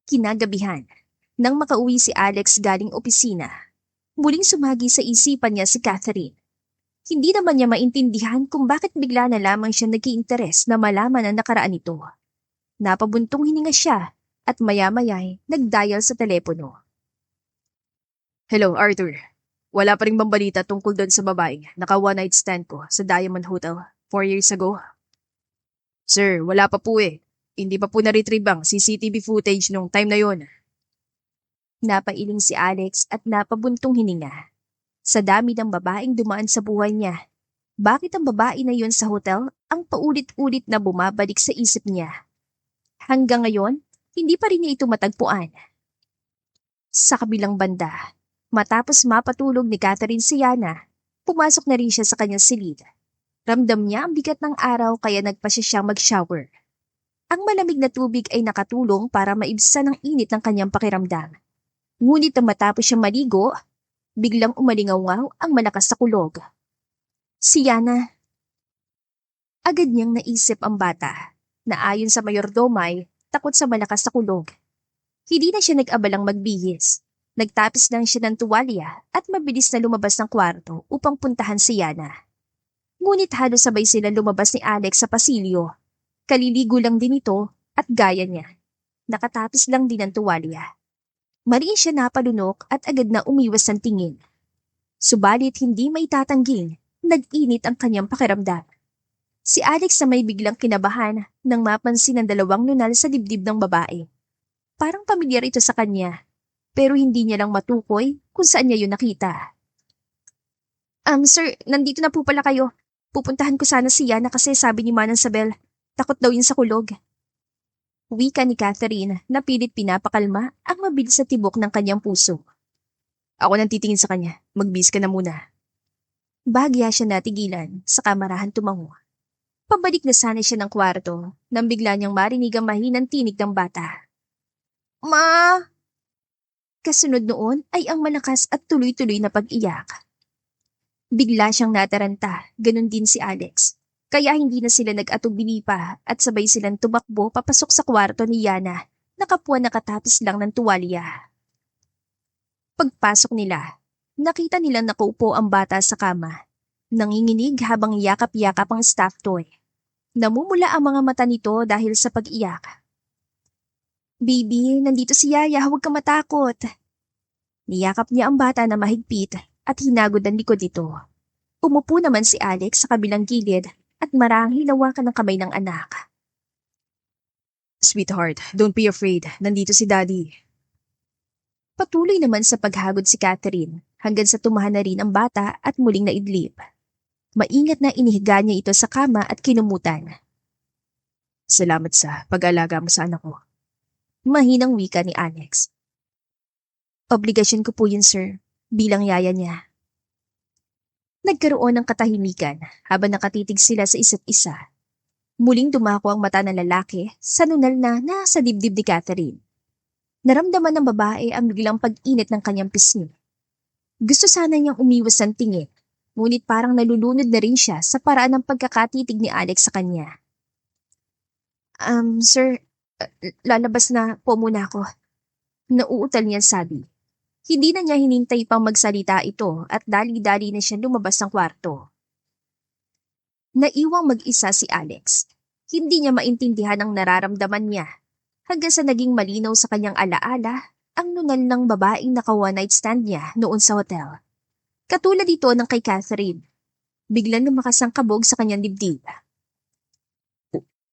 S1: Kinagabihan, nang makauwi si Alex galing opisina, muling sumagi sa isipan niya si Catherine. Hindi naman niya maintindihan kung bakit bigla na lamang siya nag-iinteres na malaman ang nakaraan nito. Napabuntong hininga siya at maya-maya'y nag-dial sa telepono. Hello, Arthur. Wala pa ring balita tungkol doon sa babaeng naka-one night stand ko sa Diamond Hotel 4 years ago. Sir, wala pa po eh. Hindi pa po na-retrieve ang CCTV footage nung time na yon. Napailing si Alex at napabuntong hininga. Sa dami ng babaeng dumaan sa buhay niya, bakit ang babae na yon sa hotel ang paulit-ulit na bumabalik sa isip niya? Hanggang ngayon, hindi pa rin niya ito matagpuan. Sa kabilang banda, matapos mapatulog ni Catherine si Yana, pumasok na rin siya sa kanyang silid. Ramdam niya ang bigat ng araw kaya nagpasya siyang mag-shower. Ang malamig na tubig ay nakatulong para maibsan ang init ng kanyang pakiramdam. Ngunit nang matapos siyang maligo, biglang umalingaw ang malakas sa kulog. Si Yana. Agad niyang naisip ang bata. na ayon sa mayordomo ay takot sa malakas na kulog. Hindi na siya nag-abalang magbihis. Nagtapis lang siya ng tuwalya at mabilis na lumabas ng kwarto upang puntahan si Yana. Ngunit halos sabay sila lumabas ni Alex sa pasilyo. Kaliligo lang din ito at gaya niya. Nakatapis lang din ng tuwalya. Mariin siya napalunok at agad na umiwas ng tingin. Subalit hindi may tatangging, nag-init ang kanyang pakiramdam. Si Alex na may biglang kinabahan nang mapansin ang dalawang nunal sa dibdib ng babae. Parang pamilyar ito sa kanya, pero hindi niya lang matukoy kung saan niya yun nakita. Sir, nandito na po pala kayo. Pupuntahan ko sana si Yana kasi sabi ni Manang Sabel, takot daw yun sa kulog. Wika ni Catherine na pilit pinapakalma ang mabilis sa tibok ng kanyang puso. Ako nang titingin sa kanya, magbihis ka na muna. Bahagya siya natigilan, sa kamarahan tumango. Pabalik na sana siya ng kwarto nang bigla niyang marinig ang mahinang tinig ng bata. Ma! Kasunod noon ay ang malakas at tuloy-tuloy na pag-iyak. Bigla siyang nataranta, ganun din si Alex. Kaya hindi na sila nag-atubili pa at sabay silang tumakbo papasok sa kwarto ni Yana, nakapuan nakatapis lang ng tuwalya. Pagpasok nila, nakita nilang nakaupo ang bata sa kama. Nanginginig habang yakap-yakap ang stuffed toy. Namumula ang mga mata nito dahil sa pag-iyak. Baby, nandito si Yaya, huwag ka matakot. Niyakap niya ang bata na mahigpit at hinagod ang likod nito. Umupo naman si Alex sa kabilang gilid at marahang hinawakan ng kamay ng anak. Sweetheart, don't be afraid. Nandito si Daddy. Patuloy naman sa paghagod si Catherine hanggang sa tumahan na rin ang bata at muling naidlip. Maingat na inihiga niya ito sa kama at kinumutan. Salamat sa pag-alaga mo sa anak ko. Mahinang wika ni Alex. Obligasyon ko po yun, sir, bilang yaya niya. Nagkaroon ng katahimikan habang nakatitig sila sa isa't isa. Muling dumako ang mata ng lalaki sa nunal na nasa dibdib ni Catherine. Naramdaman ng babae ang biglang pag-init ng kanyang pisngi. Gusto sana niyang umiwas ng tingin, ngunit parang nalulunod na rin siya sa paraan ng pagkakatitig ni Alex sa kanya. Sir, lalabas na po muna ako. Nauutal niya sabi. Hindi na niya hinintay pang magsalita ito at dali-dali na siya lumabas ng kwarto. Naiwang mag-isa si Alex. Hindi niya maintindihan ang nararamdaman niya hanggang sa naging malinaw sa kanyang alaala ang nunal ng babaeng naka-one night stand niya noon sa hotel. Katulad ito ng kay Catherine. Biglang lumakas ang kabog sa kanyang dibdib.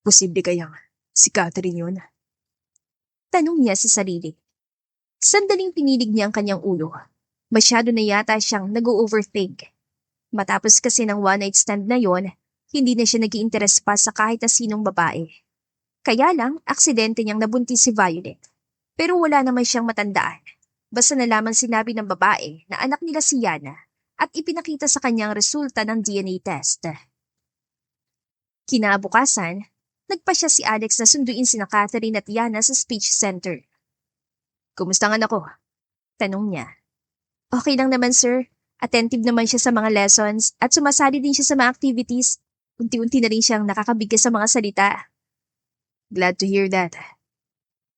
S1: Posible kayang si Catherine yun? Tanong niya sa sarili. Sandaling pinilig niya ang kanyang ulo. Masyado na yata siyang nag-overthink. Matapos kasi ng one night stand na yon, hindi na siya nag-iinteres pa sa kahit na sinong babae. Kaya lang, aksidente niyang nabuntis si Violet. Pero wala naman siyang matandaan. Basta na lamang sinabi ng babae na anak nila si Yana at ipinakita sa kanyang resulta ng DNA test. Kinabukasan, nagpasya si Alex na sunduin sina Catherine at Yana sa speech center. Kumusta ang anak ko? Tanong niya. Okay lang naman, sir. Attentive naman siya sa mga lessons at sumasali din siya sa mga activities. Unti-unti na rin siyang nakakabigay sa mga salita. Glad to hear that.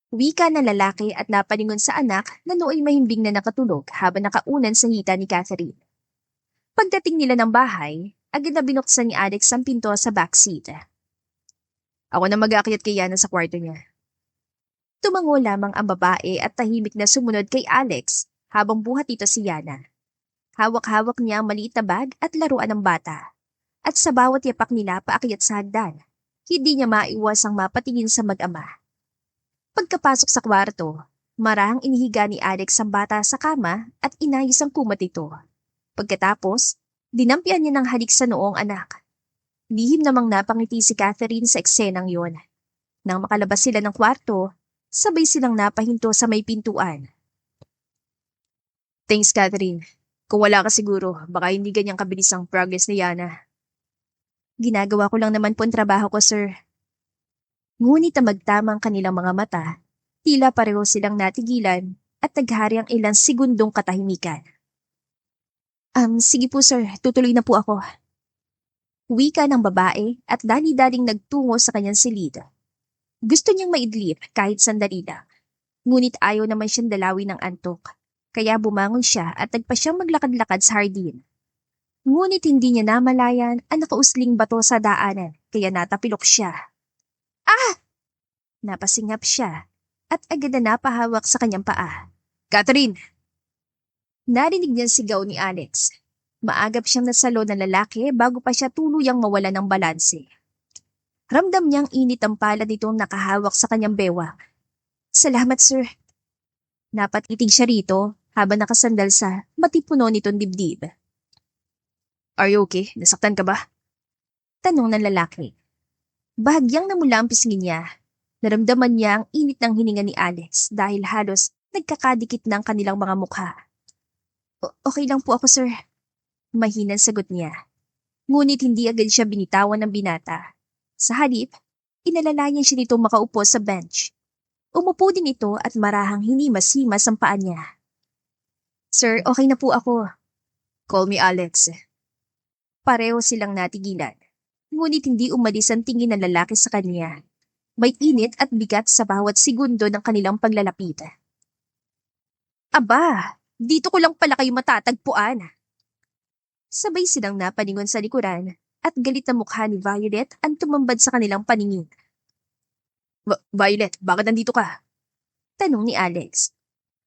S1: Wika na lalaki at napalingon sa anak na nooy mahimbing na nakatulog habang nakaunan sa hita ni Catherine. Pagdating nila ng bahay, agad na binuksan ni Alex ang pinto sa backseat. Ako na mag-aakyat kay Yana sa kwarto niya. Tumango lamang ang babae at tahimik na sumunod kay Alex habang buhat ito si Yana. Hawak-hawak niya ang maliit na bag at laruan ng bata. At sa bawat yapak nila paakyat sa hagdan, hindi niya maiwasang mapatingin sa mag-ama. Pagkapasok sa kwarto, marahang inihiga ni Alex ang bata sa kama at inayos ang kumot ito. Pagkatapos, dinampian niya ng halik sa noong anak. Lihim namang napangiti si Catherine sa eksenang yon. Nang makalabas sila ng kwarto, sabay silang napahinto sa may pintuan. Thanks, Catherine. Kung wala ka siguro, baka hindi ganyang kabilis ang progress ni Yana. Ginagawa ko lang naman po ang trabaho ko, sir. Ngunit ang magtamang kanilang mga mata, tila pareho silang natigilan at naghari ang ilang segundong katahimikan. Sige po, sir. Tutuloy na po ako. Wika ng babae at dali-daling nagtungo sa kanyang silid. Gusto niyang maidlip kahit sandali lang. Ngunit ayaw naman siyang dalawin ng antok. Kaya bumangon siya at nagpa siyang maglakad-lakad sa hardin. Ngunit hindi niya namalayan ang nakausling bato sa daanan, kaya natapilok siya. Ah! Napasingap siya at agad na napahawak sa kanyang paa. Catherine! Narinig niyang sigaw ni Alex. Maagap siyang nasalo ng lalaki bago pa siya tuluyang mawala ng balanse. Ramdam niyang init ang palad nitong nakahawak sa kanyang bewang. Salamat, sir. Napatitig siya rito habang nakasandal sa matipuno nitong dibdib. Are you okay? Nasaktan ka ba? Tanong ng lalaki. Bahagyang namula ang pisngi niya. Naramdaman niya ang init ng hininga ni Alex dahil halos nagkakadikit ng kanilang mga mukha. Okay lang po ako, sir. Mahinang sagot niya. Ngunit hindi agad siya binitawan ng binata. Sa halip, inalalayan siya nito makaupo sa bench. Umupo din ito at marahang hinimas-himas ang paa niya. Sir, okay na po ako. Call me Alex. Pareho silang natigilan. Ngunit hindi umalis ang tingin ng lalaki sa kanya. May init at bigat sa bawat segundo ng kanilang paglalapit. Aba, dito ko lang pala kayo matatagpuan. Sabay silang napalingon sa likuran at galit na mukha ni Violet ang tumambad sa kanilang paningin. Violet, bakit nandito ka? Tanong ni Alex.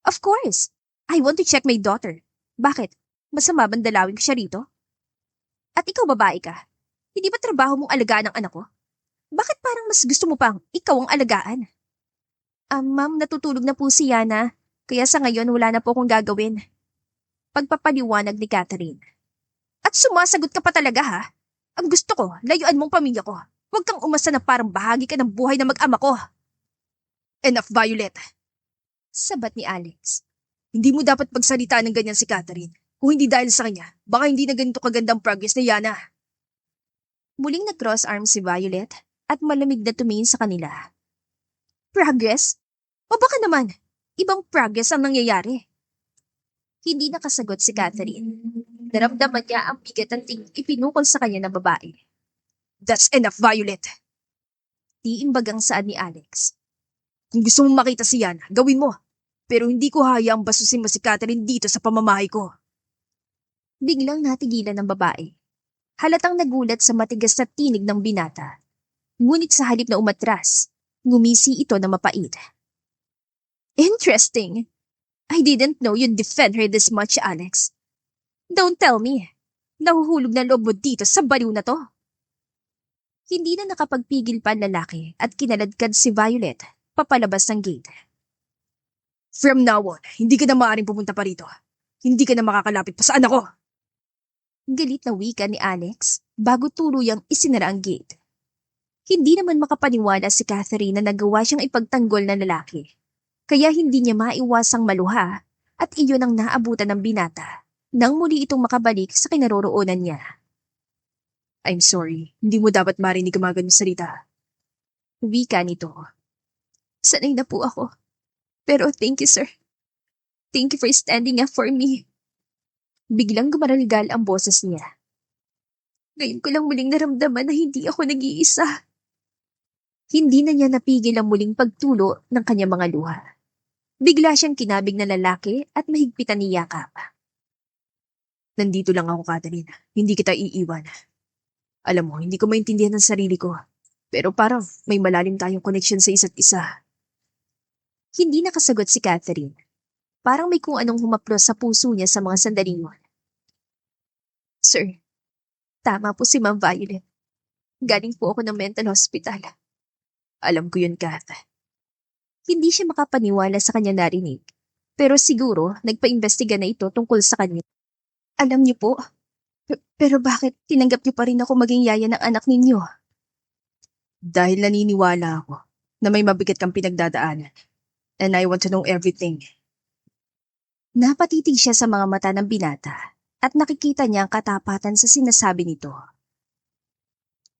S1: Of course, I want to check my daughter. Bakit? Masama bang dalawin ko siya rito? At ikaw babae ka? Hindi ba trabaho mong alagaan ang anak ko? Bakit parang mas gusto mo pang ikaw ang alagaan? Ma'am, natutulog na po si Yana, kaya sa ngayon wala na po akong gagawin. Pagpapaliwanag ni Catherine. At sumasagot ka pa talaga ha? Ang gusto ko, layuan mong pamilya ko. Huwag kang umasa na parang bahagi ka ng buhay na mag-ama ko. Enough, Violet. Sabat ni Alex. Hindi mo dapat pagsalita ng ganyan si Catherine. Kung hindi dahil sa kanya, baka hindi na ganito kagandang progress ni Yana. Muling nag-cross arms si Violet at malamig na tumingin sa kanila. Progress? O baka naman, ibang progress ang nangyayari. Hindi nakasagot si Catherine. Naramdaman niya ang bigat ng ipinukol sa kanya ng babae. That's enough, Violet. Tiimbagang saan ni Alex. Kung gusto mong makita si Yana, gawin mo. Pero hindi ko hayaang basusin mo si Catherine dito sa pamamahay ko. Biglang natigilan ng babae. Halatang nagulat sa matigas na tinig ng binata. Ngunit sa halip na umatras, ngumisi ito na mapait. Interesting. I didn't know you'd defend her this much, Alex. Don't tell me. Nahuhulog na loob mo dito sa baliw na to. Hindi na nakapagpigil pa ang lalaki at kinaladkad si Violet papalabas ng gate. From now on, hindi ka na maaaring pumunta pa rito. Hindi ka na makakalapit pa sa anak ko. Galit na wika ni Alex bago tuluyang isinara ang gate. Hindi naman makapaniwala si Catherine na nagawa siyang ipagtanggol ng lalaki. Kaya hindi niya maiwasang maluha at iyon ang naabutan ng binata nang muli itong makabalik sa kinaroroonan niya. I'm sorry, hindi mo dapat marinig ang mga ganung salita. Wika nito. Sanay na po ako. Pero thank you, sir. Thank you for standing up for me. Biglang gumaralgal ang boses niya. Ngayon ko lang muling naramdaman na hindi ako nag-iisa. Hindi na niya napigil ang muling pagtulo ng kanyang mga luha. Bigla siyang kinabig na lalaki at mahigpitan ni yakap. Nandito lang ako, Catherine. Hindi kita iiwan. Alam mo, hindi ko maintindihan ang sarili ko. Pero parang may malalim tayong connection sa isa't isa. Hindi nakasagot si Catherine. Parang may kung anong humaplos sa puso niya sa mga sandaling yun. Sir, tama po si Ma'am Violet. Galing po ako ng mental hospital. Alam ko yun, Kat. Hindi siya makapaniwala sa kanya narinig. Pero siguro, nagpa-imbestiga na ito tungkol sa kanya. Alam niyo po, pero bakit tinanggap niyo pa rin ako maging yaya ng anak ninyo? Dahil naniniwala ako na may mabigat kang pinagdadaanan. And I want to know everything. Napatitig siya sa mga mata ng binata at nakikita niya ang katapatan sa sinasabi nito.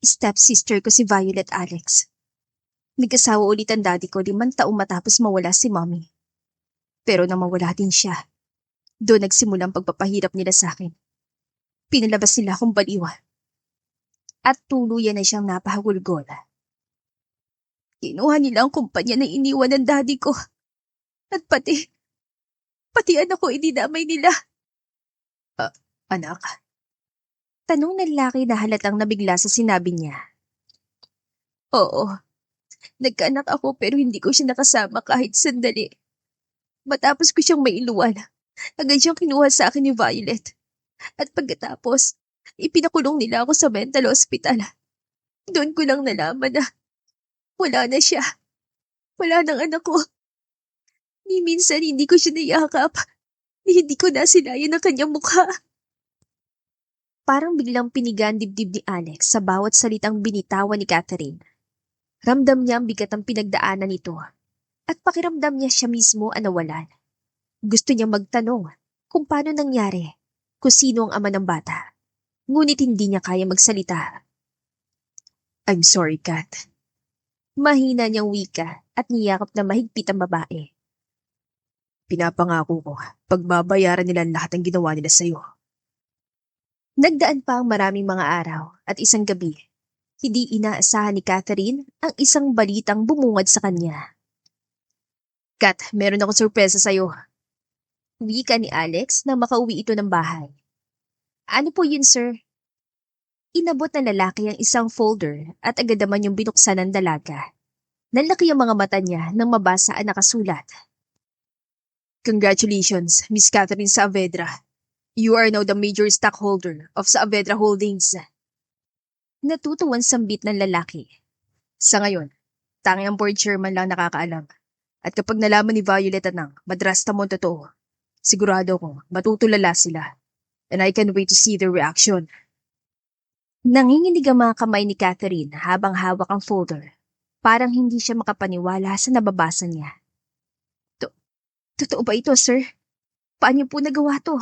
S1: Stepsister ko si Violet, Alex. Nag-asawa ulit ang daddy ko 5 taong matapos mawala si mommy. Pero nang mawala din siya, doon nagsimulang pagpapahirap nila sa akin. Pinalabas nila akong baliwan. At tuluyan na siyang napahagulgol. Kinuha nila ang kumpanya na iniwan ng daddy ko. At pati anak ko idinamay nila. Ah, anak? Tanong ng lalaki na halatang nabigla sa sinabi niya. Oo, nagkaanak ako pero hindi ko siya nakasama kahit sandali. Matapos ko siyang mailuwan, agad siyang kinuha sa akin ni Violet. At pagkatapos, ipinakulong nila ako sa mental hospital. Doon ko lang nalaman na wala na siya. Wala nang anak ko. Ni minsan hindi ko siya niyakap. Ni hindi ko nasilayan ang kanyang mukha. Parang biglang piniga ang dibdib ni Alex sa bawat salitang binitawan ni Catherine. Ramdam niya ang bigat ng pinagdaanan nito. At pakiramdam niya siya mismo ang nawalan. Gusto niya magtanong kung paano nangyari, kung sino ang ama ng bata. Ngunit hindi niya kaya magsalita. I'm sorry, Kat. Mahina niyang wika at niyakap na mahigpit ang babae. Pinapangako ko, pagbabayaran nila lahat ng ginawa nila sa'yo. Nagdaan pa ang maraming mga araw at isang gabi. Hindi inaasahan ni Catherine ang isang balitang bumungad sa kanya. Kat, meron akong sorpresa sa'yo. Wika ni Alex na makauwi ito ng bahay. Ano po yun, sir? Inabot ng lalaki ang isang folder at agad naman yung binuksan ng dalaga. Nalaki ang mga mata niya nang mabasa ang nakasulat. Congratulations, Miss Catherine Saavedra. You are now the major stockholder of Saavedra Holdings. Natutuwan sambit ng lalaki. Sa ngayon, tanging ang board chairman lang nakakaalam. At kapag nalaman ni Violet Anang, madrasta mo ang totoo, sigurado ko matutulala sila. And I can't wait to see their reaction. Nanginginig ang mga kamay ni Catherine habang hawak ang folder. Parang hindi siya makapaniwala sa nababasa niya. Totoo ba ito, sir? Paano po nagawa to?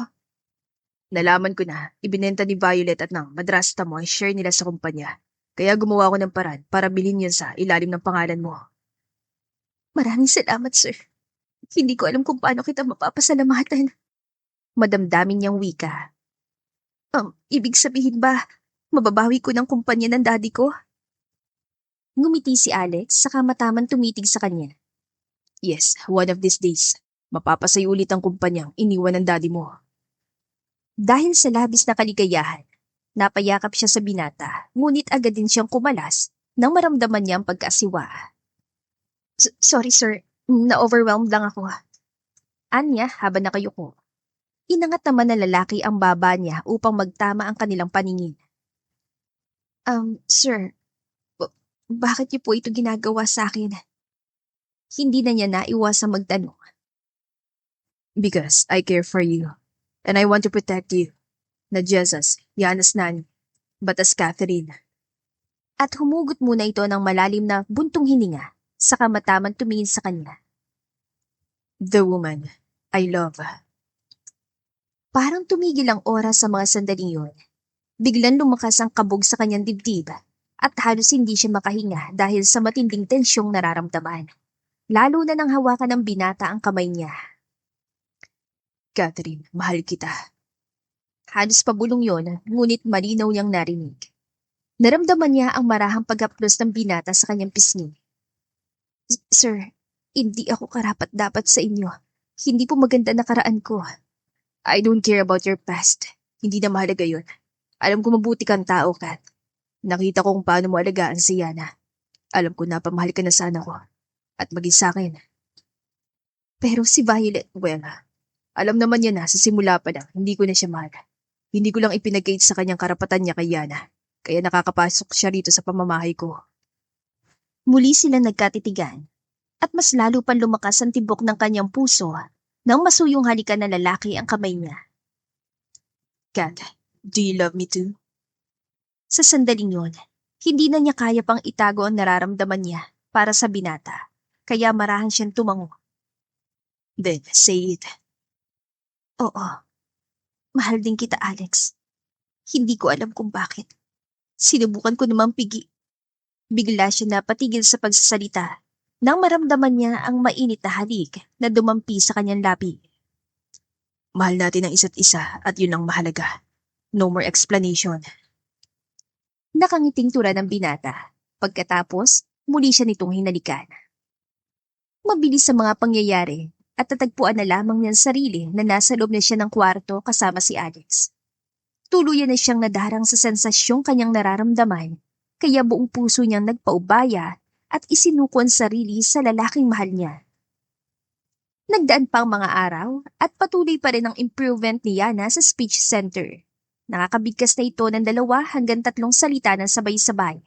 S1: Nalaman ko na, ibinenta ni Violet at ng madrasta mo ang share nila sa kumpanya. Kaya gumawa ko ng paraan para bilhin yun sa ilalim ng pangalan mo. Maraming salamat, sir. Hindi ko alam kung paano kita mapapasalamatan. Madamdamin niyang wika. Ibig sabihin ba, mababawi ko ng kumpanya ng daddy ko? Ngumiti si Alex saka mataman tumitig sa kanya. Yes, one of these days, mapapasayo ulit ang kumpanyang iniwan ng daddy mo. Dahil sa labis na kaligayahan, napayakap siya sa binata, ngunit agad din siyang kumalas nang maramdaman niya ang pagkaasiwa. Sorry sir, na-overwhelmed lang ako. Anya habang nakayuko. Inangat naman ng lalaki ang baba niya upang magtama ang kanilang paningin. Sir, bakit niyo po ito ginagawa sa akin? Hindi na niya naiwasang magtanong. Because I care for you. And I want to protect you. Not just as Yanas Nani, but as Catherine. At humugot muna ito ng malalim na buntong hininga, saka mataman tumingin sa kanya. The woman I love. Parang tumigil ang oras sa mga sandaling yun. Biglang lumakas ang kabog sa kanyang dibdib at halos hindi siya makahinga dahil sa matinding tensyong nararamdaman. Lalo na nang hawakan ng binata ang kamay niya. Catherine, mahal kita. Halos pabulong yon, ngunit malinaw niyang narinig. Naramdaman niya ang marahang pag-haplos ng binata sa kanyang pisngi. Sir, hindi ako karapat-dapat sa inyo. Hindi po maganda nakaraan ko. I don't care about your past. Hindi na mahalaga yun. Alam ko mabuti kang tao, Kat. Nakita ko kung paano mo alagaan si Yana. Alam ko na pamahal ka na sana ko. At maging sa akin. Pero si Violet, well, alam naman niya na sa simula pa lang, hindi ko na siya mahal. Hindi ko lang ipinagkait sa kanyang karapatan niya kay Yana. Kaya nakakapasok siya rito sa pamamahay ko. Muli sila nagkatitigan. At mas lalo pang lumakas ang tibok ng kanyang puso nang masuyong halikan ng lalaki ang kamay niya. Kat, do you love me too? Sa sandaling yun, hindi na niya kaya pang itago ang nararamdaman niya para sa binata. Kaya marahan siyang tumango. Then, say it. Oo. Mahal din kita, Alex. Hindi ko alam kung bakit. Sinubukan ko namang Bigla siya napatigil sa pagsasalita nang maramdaman niya ang mainit na halik na dumampi sa kanyang labi. Mahal natin ang isa't isa at yun ang mahalaga. No more explanation. Nakangiting tura ng binata. Pagkatapos, muli siya nitong hinalikan. Mabilis sa mga pangyayari at tatagpuan na lamang niyang sarili na nasa loob na siya ng kwarto kasama si Alex. Tuluyan na siyang nadarang sa sensasyong kanyang nararamdaman, kaya buong puso niyang nagpaubaya at isinuko ang sarili sa lalaking mahal niya. Nagdaan pa ang mga araw at patuloy pa rin ang improvement ni Yana sa speech center. Nakakabigkas na ito ng 2 hanggang 3 salita ng sabay-sabay.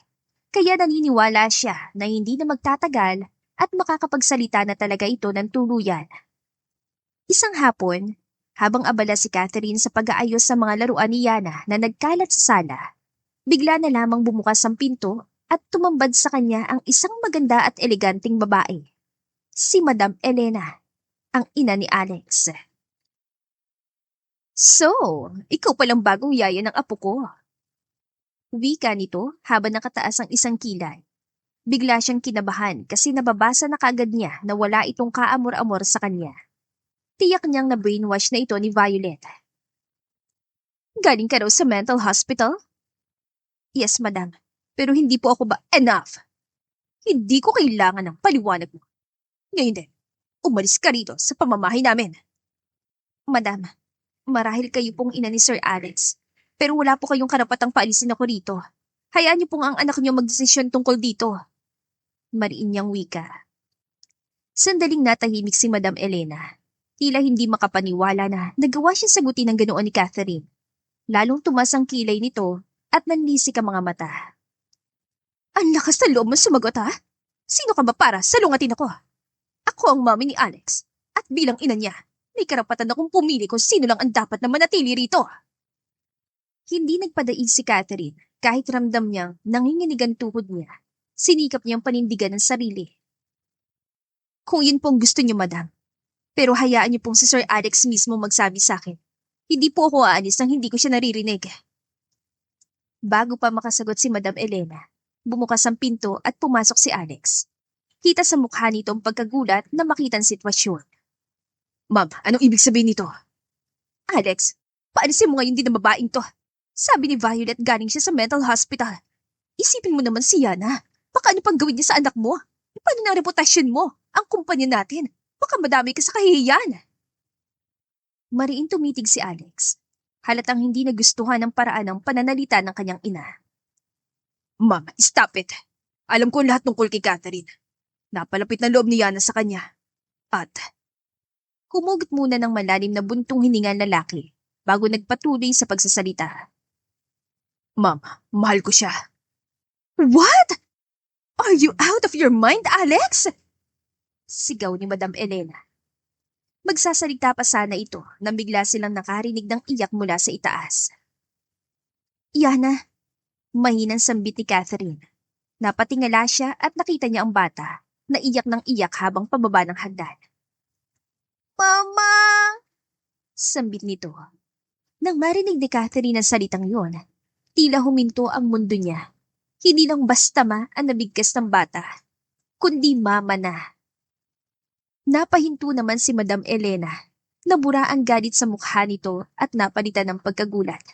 S1: Kaya naniniwala siya na hindi na magtatagal at makakapagsalita na talaga ito ng tuluyan. Isang hapon, habang abala si Catherine sa pag-aayos sa mga laruan ni Yana na nagkalat sa sala, bigla na lamang bumukas ang pinto at tumambad sa kanya ang isang maganda at eleganteng babae. Si Madam Elena, ang ina ni Alex. So, ikaw palang bagong yaya ng apo ko. Wika nito habang nakataas ang isang kilay. Bigla siyang kinabahan kasi nababasa na kaagad niya na wala itong kaamor-amor sa kanya. Tiyak niyang na-brainwash na ito ni Violet. Galing ka raw sa mental hospital? Yes, madam. Pero hindi po ako enough? Hindi ko kailangan ng paliwanag mo. Ngayon din, umalis ka rito sa pamamahay namin. Madam, marahil kayo pong ina ni Sir Alex, pero wala po kayong karapatang paalisin ako rito. Hayaan niyo pong ang anak niyo magdesisyon tungkol dito. Mariin niyang wika. Sandaling natahimik si Madam Elena. Tila hindi makapaniwala na nagawa siyang sagutin ng ganoon ni Catherine. Lalong tumas ang kilay nito at nanlisik ang mga mata. Ang lakas na loob mo sumagot, ha? Sino ka ba para salungatin ako? Ako ang mami ni Alex at bilang ina niya, may karapatan akong pumili kung sino lang ang dapat na manatili rito. Hindi nagpadaig si Catherine kahit ramdam niyang nanginginig ang tuhod niya. Sinikap niyang panindigan ang sarili. Kung yun pong gusto niyo, madam. Pero hayaan niyo pong si Sir Alex mismo magsabi sa akin. Hindi po ako aalis nang hindi ko siya naririnig. Bago pa makasagot si Madam Elena, bumukas ang pinto at pumasok si Alex. Kita sa mukha nito ang pagkagulat na makita ang sitwasyon. Ma'am, anong ibig sabihin nito? Alex, paalisin mo ngayon din ang babaeng to. Sabi ni Violet galing siya sa mental hospital. Isipin mo naman si Yana. Baka ano pang gawin niya sa anak mo? Paano na ang reputasyon mo? Ang kumpanya natin. Baka madami ka sa kahihiyan. Mariin tumitig si Alex. Halatang hindi nagustuhan ang paraan ng pananalita ng kanyang ina. Ma'am, stop it. Alam ko lahat tungkol kay Catherine. Napalapit na loob ni Yana sa kanya. At humugot muna ng malalim na buntong hininga ng lalaki bago nagpatuloy sa pagsasalita. Ma'am, mahal ko siya. What? Are you out of your mind, Alex? Sigaw ni Madam Elena. Magsasalita pa sana ito nang bigla silang nakarinig ng iyak mula sa itaas. Yana, mahinang sambit ni Catherine. Napatingala siya at nakita niya ang bata na iyak ng iyak habang pababa ng hagdan. Mama! Sambit nito. Nang marinig ni Catherine ang salitang yon, tila huminto ang mundo niya. Hindi lang basta ang nabigkas ng bata, kundi mama na. Napahinto naman si Madam Elena. Nabura ang galit sa mukha nito at napalitan ng pagkagulat.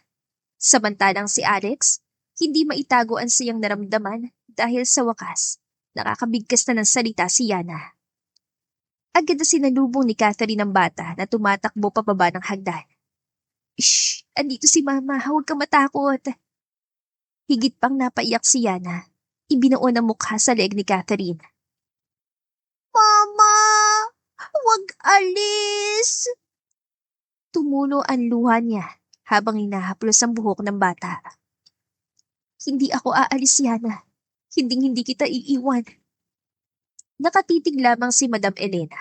S1: Samantalang si Alex, hindi maitago ang siyang naramdaman dahil sa wakas, nakakabigkas na ng salita si Yana. Agad na sinalubong ni Catherine ang bata na tumatakbo pababa ng hagdan. Shh! Andito si Mama, huwag ka matakot. Higit pang napaiyak si Yana. Ibinuon ang mukha sa leeg ni Catherine. Mama! Huwag alis! Tumulo ang luha niya habang hinahaplos ang buhok ng bata. Hindi ako aalis, Yana. Hindi kita iiwan. Nakatitig lamang si Madam Elena.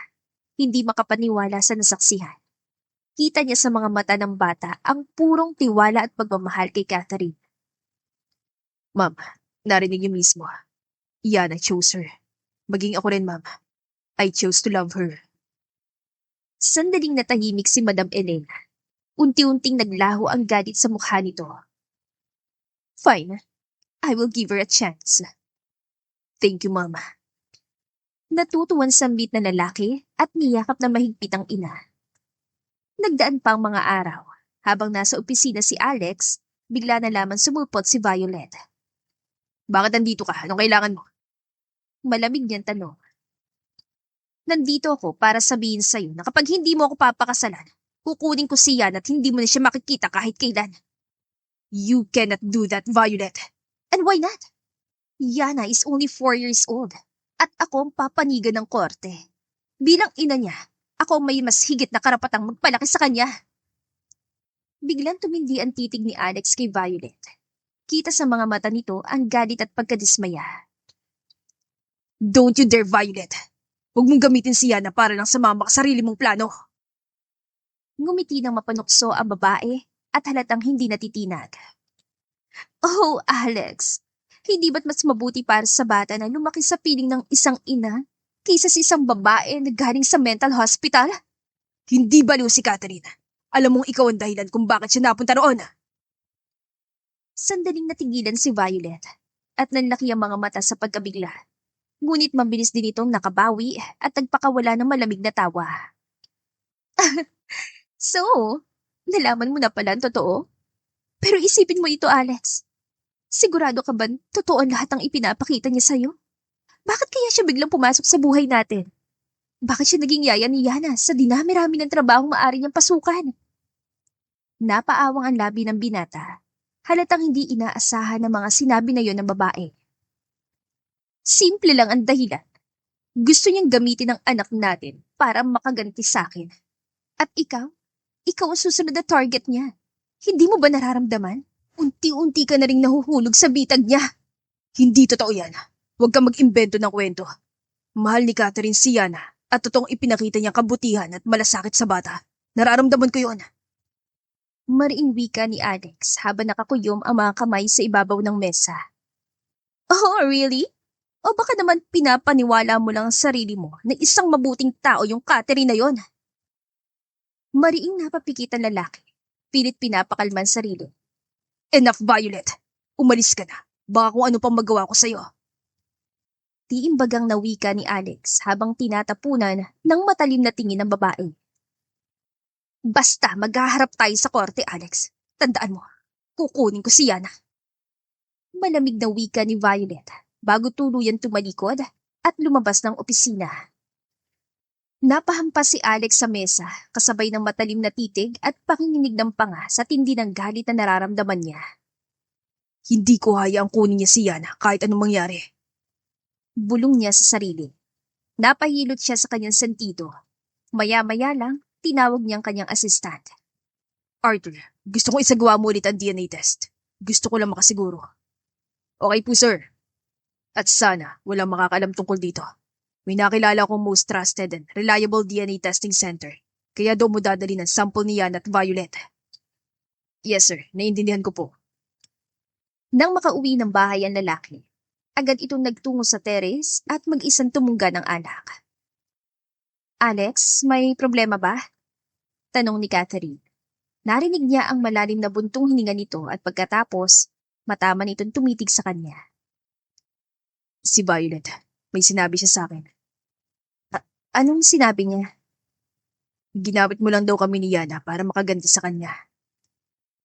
S1: Hindi makapaniwala sa nasaksihan. Kita niya sa mga mata ng bata ang purong tiwala at pagmamahal kay Catherine. Ma'am, narinig niyo mismo. Yana chose her. Maging ako rin, ma'am. I chose to love her. Sandaling natahimik si Madam Elena. Unti-unting naglaho ang galit sa mukha nito. Fine. I will give her a chance. Thank you, Mama. Natutuwan sambit na lalaki at niyakap na mahigpit ang ina. Nagdaan pa ang mga araw. Habang nasa opisina si Alex, bigla na lamang sumulpot si Violet. Bakit nandito ka? Anong kailangan mo? Malamig niyang tanong. Nandito ako para sabihin sa'yo na kapag hindi mo ako papakasalan, kukunin ko si Yan at hindi mo na siya makikita kahit kailan. You cannot do that, Violet. And why not? Yana is only 4 years old at ako ang papanigan ng korte. Bilang ina niya, ako ang may mas higit na karapatang magpalaki sa kanya. Biglang tumindi ang titig ni Alex kay Violet. Kita sa mga mata nito ang galit at pagkadismaya. Don't you dare, Violet! Huwag mong gamitin si Yana para lang sumama ka sarili mong plano. Ngumiti ng mapanukso ang babae at halatang hindi natitinag. Oh, Alex! Hindi ba't mas mabuti para sa bata na lumaki sa piling ng isang ina kaysa sa isang babae na galing sa mental hospital? Hindi baliw si Catherine. Alam mong ikaw ang dahilan kung bakit siya napunta roon. Sandaling natigilan si Violet at nanlaki ang mga mata sa pagkabigla. Ngunit mabilis din itong nakabawi at nagpakawala ng malamig na tawa. So, nalaman mo na pala ang totoo? Pero isipin mo ito, Alex. Sigurado ka ba totoo ang lahat ng ipinapakita niya sa'yo? Bakit kaya siya biglang pumasok sa buhay natin? Bakit siya naging yaya ni Yana sa dinami-rami ng trabahong maaari niyang pasukan? Napaawang ang labi ng binata. Halatang hindi inaasahan ng mga sinabi na yon ng babae. Simple lang ang dahilan. Gusto niyang gamitin ang anak natin para makaganti sa akin. At ikaw ang susunod na target niya. Hindi mo ba nararamdaman? Unti-unti ka na rin nahuhulog sa bitag niya. Hindi totoo yan. Huwag kang mag-imbento ng kwento. Mahal ni Catherine si Yana at totoong ipinakita niyang kabutihan at malasakit sa bata. Nararamdaman ko yon. Mariing wika ni Alex habang nakakuyom ang mga kamay sa ibabaw ng mesa. Oh, really? O baka naman pinapaniwala mo lang ang sarili mo na isang mabuting tao yung Catherine na yon? Mariing napapikitan lalaki. Pilit pinapakalman sarili. Enough, Violet. Umalis ka na. Baka kung ano pang magawa ko sa'yo. Tiimbagang nawika ni Alex habang tinatapunan ng matalim na tingin ng babae. Basta maghaharap tayo sa korte, Alex. Tandaan mo, kukunin ko si Yana. Malamig na wika ni Violet bago tuluyan tumalikod at lumabas ng opisina. Napahampas si Alex sa mesa kasabay ng matalim na titig at panginginig ng panga sa tindi ng galit na nararamdaman niya. Hindi ko hayaang kunin niya si Yana kahit anong mangyari. Bulong niya sa sarili. Napahilot siya sa kanyang sentido. Maya-maya lang, tinawag niyang kanyang assistant. Arthur, gusto kong isagawa mo ulit ang DNA test. Gusto ko lang makasiguro. Okay po, sir. At sana, walang makakalam tungkol dito. May nakilala akong most trusted and reliable DNA testing center. Kaya doon mo dadali ng sample ni Yana at Violet. Yes, sir. Naiintindihan ko po. Nang makauwi ng bahay ang lalaki, agad itong nagtungo sa terrace at mag-isang tumungga ng anak. Alex, may problema ba? Tanong ni Catherine. Narinig niya ang malalim na buntong hininga nito at pagkatapos, matama nitong tumitig sa kanya. Si Violet, may sinabi siya sa akin. Anong sinabi niya? Ginamit mo lang daw kami ni Yana para makaganti sa kanya.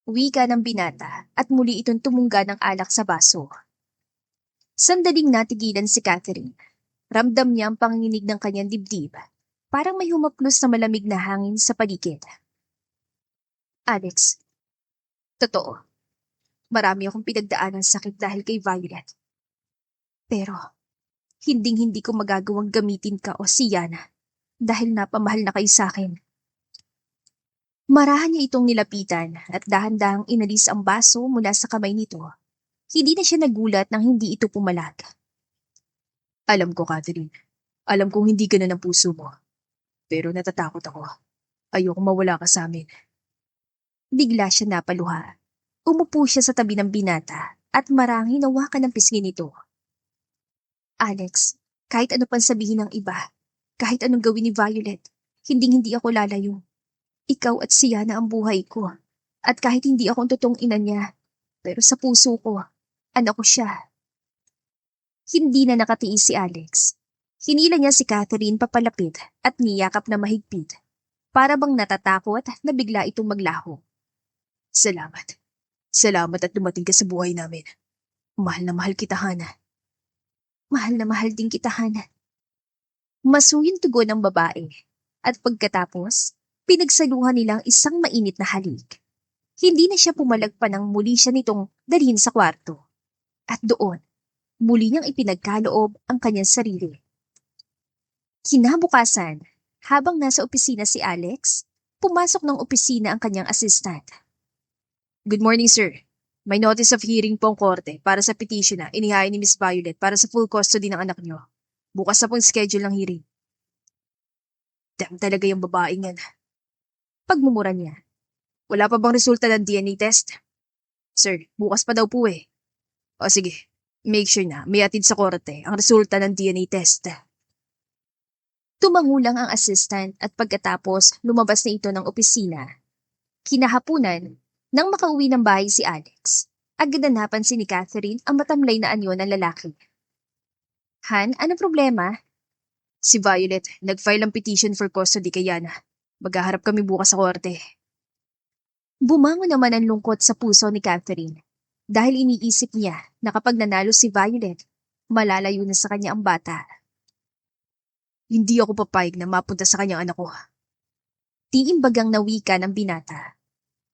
S1: Wika ng binata at muli itong tumungga ng alak sa baso. Sandaling natigilan si Catherine. Ramdam niya ang panginginig ng kanyang dibdib. Parang may humaplos na malamig na hangin sa paligid. Alex, totoo. Marami akong pinagdaan ng sakit dahil kay Violet. Pero, hinding-hindi ko magagawang gamitin ka o si Yana dahil napamahal na kayo sa akin. Marahan niya itong nilapitan at dahan-dahang inalis ang baso mula sa kamay nito. Hindi na siya nagulat nang hindi ito pumalag. Alam ko, Catherine. Alam kong hindi ka na ng puso mo. Pero natatakot ako. Ayoko mawala ka sa amin. Bigla siya napaluha. Umupo siya sa tabi ng binata at marang hinawakan ng pisngi nito. Alex, kahit ano pang sabihin ng iba, kahit anong gawin ni Violet, hindi ako lalayo. Ikaw at si Yana ang buhay ko. At kahit hindi ako ang totoong ina niya, pero sa puso ko, anak ko siya. Hindi na nakatiis si Alex. Hinila niya si Catherine papalapit at niyakap na mahigpit. Para bang natatakot na bigla itong maglaho. Salamat. Salamat at dumating ka sa buhay namin. Mahal na mahal kita, Hana. Mahal na mahal din kita, Han. Masuyong tugon ng babae. At pagkatapos, pinagsaluhan nilang isang mainit na halik. Hindi na siya pumalag pa nang muli siya nitong dalhin sa kwarto. At doon, muli niyang ipinagkaloob ang kanyang sarili. Kinabukasan, habang nasa opisina si Alex, pumasok ng opisina ang kanyang assistant. Good morning, sir. May notice of hearing po ang korte para sa petition na inihain ni Miss Violet para sa full custody ng anak niyo. Bukas na pong schedule ng hearing. Damn talaga yung babaeng yan. Pagmumura niya. Wala pa bang resulta ng DNA test? Sir, bukas pa daw po eh. O sige, make sure na may atid sa korte ang resulta ng DNA test. Tumangulang ang assistant at pagkatapos lumabas na ito ng opisina. Kinahapunan, nang makauwi ng bahay si Alex, agad na napansin ni Catherine ang matamlay na anyo ng lalaki. Han, anong problema? Si Violet, nag-file ang petition for custody kay Yana. Maghaharap kami bukas sa korte. Bumangon naman ang lungkot sa puso ni Catherine dahil iniisip niya na kapag nanalo si Violet, malalayo na sa kanya ang bata. Hindi ako papayag na mapunta sa kanyang anak ko. Tiimbagang nawika ng binata.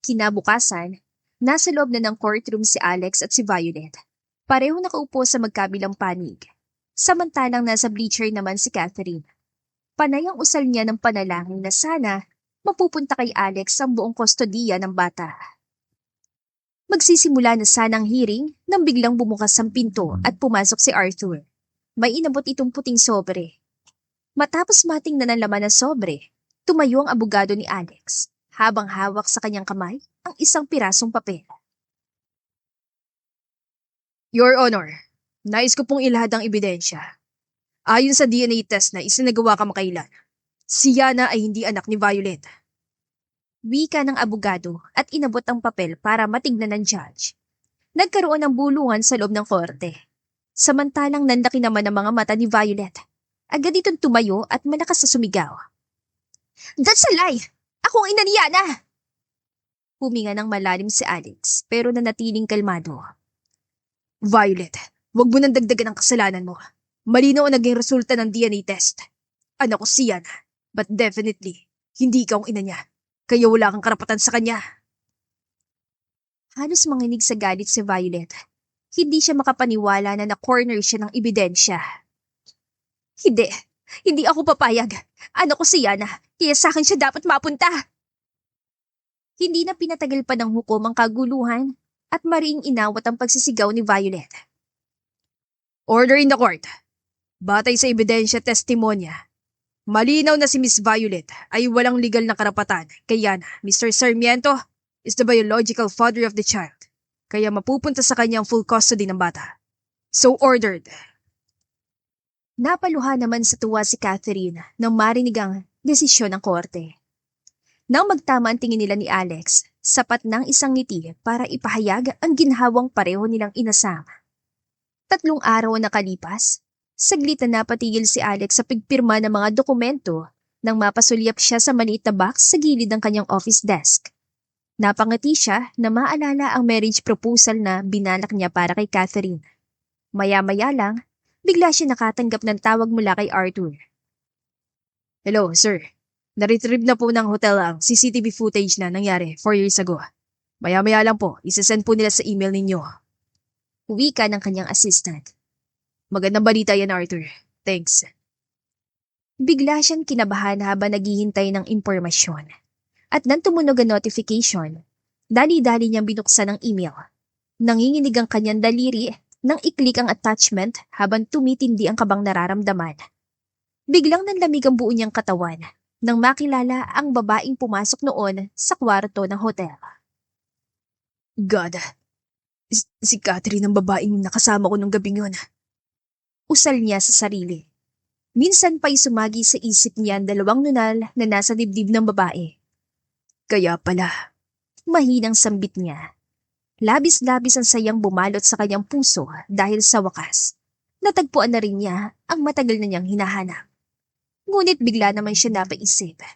S1: Kinabukasan, nasa loob na ng courtroom si Alex at si Violet. Pareho nakaupo sa magkabilang panig. Samantalang nasa bleacher naman si Catherine. Panay ang usal niya ng panalangin na sana mapupunta kay Alex ang buong kustodiya ng bata. Magsisimula na sana ang hearing nang biglang bumukas ang pinto at pumasok si Arthur. May inabot itong puting sobre. Matapos matingnan ang laman ng sobre, tumayo ang abogado ni Alex habang hawak sa kanyang kamay ang isang pirasong papel. Your Honor, nais ko pong ilahad ang ebidensya. Ayon sa DNA test na isinagawa kamakailan, si Yana ay hindi anak ni Violet. Wika ng abogado at inabot ang papel para matignan ng judge. Nagkaroon ng bulungan sa loob ng korte. Samantalang nandaki naman ang mga mata ni Violet. Agad itong tumayo at malakas na sumigaw. That's a lie! Ako ang ina ni Yana! Huminga ng malalim si Alex pero nanatiling kalmado. Violet, wag mo nang dagdagan ang kasalanan mo. Malinaw ang naging resulta ng DNA test. Anak ko si Yana, but definitely, hindi ikaw ang ina niya. Kaya wala kang karapatan sa kanya. Halos manginig sa galit si Violet. Hindi siya makapaniwala na na-corner siya ng ebidensya. Hindi ako papayag. Anak ko si Yana, kaya sa akin siya dapat mapunta. Hindi na pinatagal pa ng hukom ang kaguluhan at mariing inawat ang pagsisigaw ni Violet. Order in the court. Batay sa ebidensya testimonya, malinaw na si Miss Violet ay walang legal na karapatan kay Yana. Mr. Sarmiento is the biological father of the child, kaya mapupunta sa kanya ang full custody ng bata. So ordered. Napaluha naman sa tuwa si Catherine nang marinig ang desisyon ng korte. Nang magtama ang tingin nila ni Alex, sapat ng isang ngiti para ipahayag ang ginhawang pareho nilang inasama. 3 araw na nakalipas, saglit na napatigil si Alex sa pagpirma ng mga dokumento nang mapasulyap siya sa maliit na box sa gilid ng kanyang office desk. Napangiti siya na maalala ang marriage proposal na binalak niya para kay Catherine. Maya-maya lang, bigla siya nakatanggap ng tawag mula kay Arthur. Hello, sir. Na-retrieve na po ng hotel ang CCTV footage na nangyari 4 years ago. Maya-maya lang po, isasend po nila sa email ninyo. Wika ng kanyang assistant. Magandang balita yan, Arthur. Thanks. Bigla siyang kinabahan habang naghihintay ng impormasyon. At nang tumunog ang notification, dali-dali niyang binuksan ang email. Nanginginig ang kanyang daliri nang iklik ang attachment habang tumitindi ang kabang nararamdaman. Biglang nanlamig ang buo niyang katawan nang makilala ang babaeng pumasok noon sa kwarto ng hotel. God, si Catherine ang babaeng nakasama ko nung gabing yun. Usal niya sa sarili. Minsan pa'y sumagi sa isip niya ang 2 nunal na nasa dibdib ng babae. Kaya pala, mahinang sambit niya. Labis-labis ang sayang bumalot sa kanyang puso dahil sa wakas, natagpuan na rin niya ang matagal na niyang hinahanap. Ngunit bigla naman siya napaisip.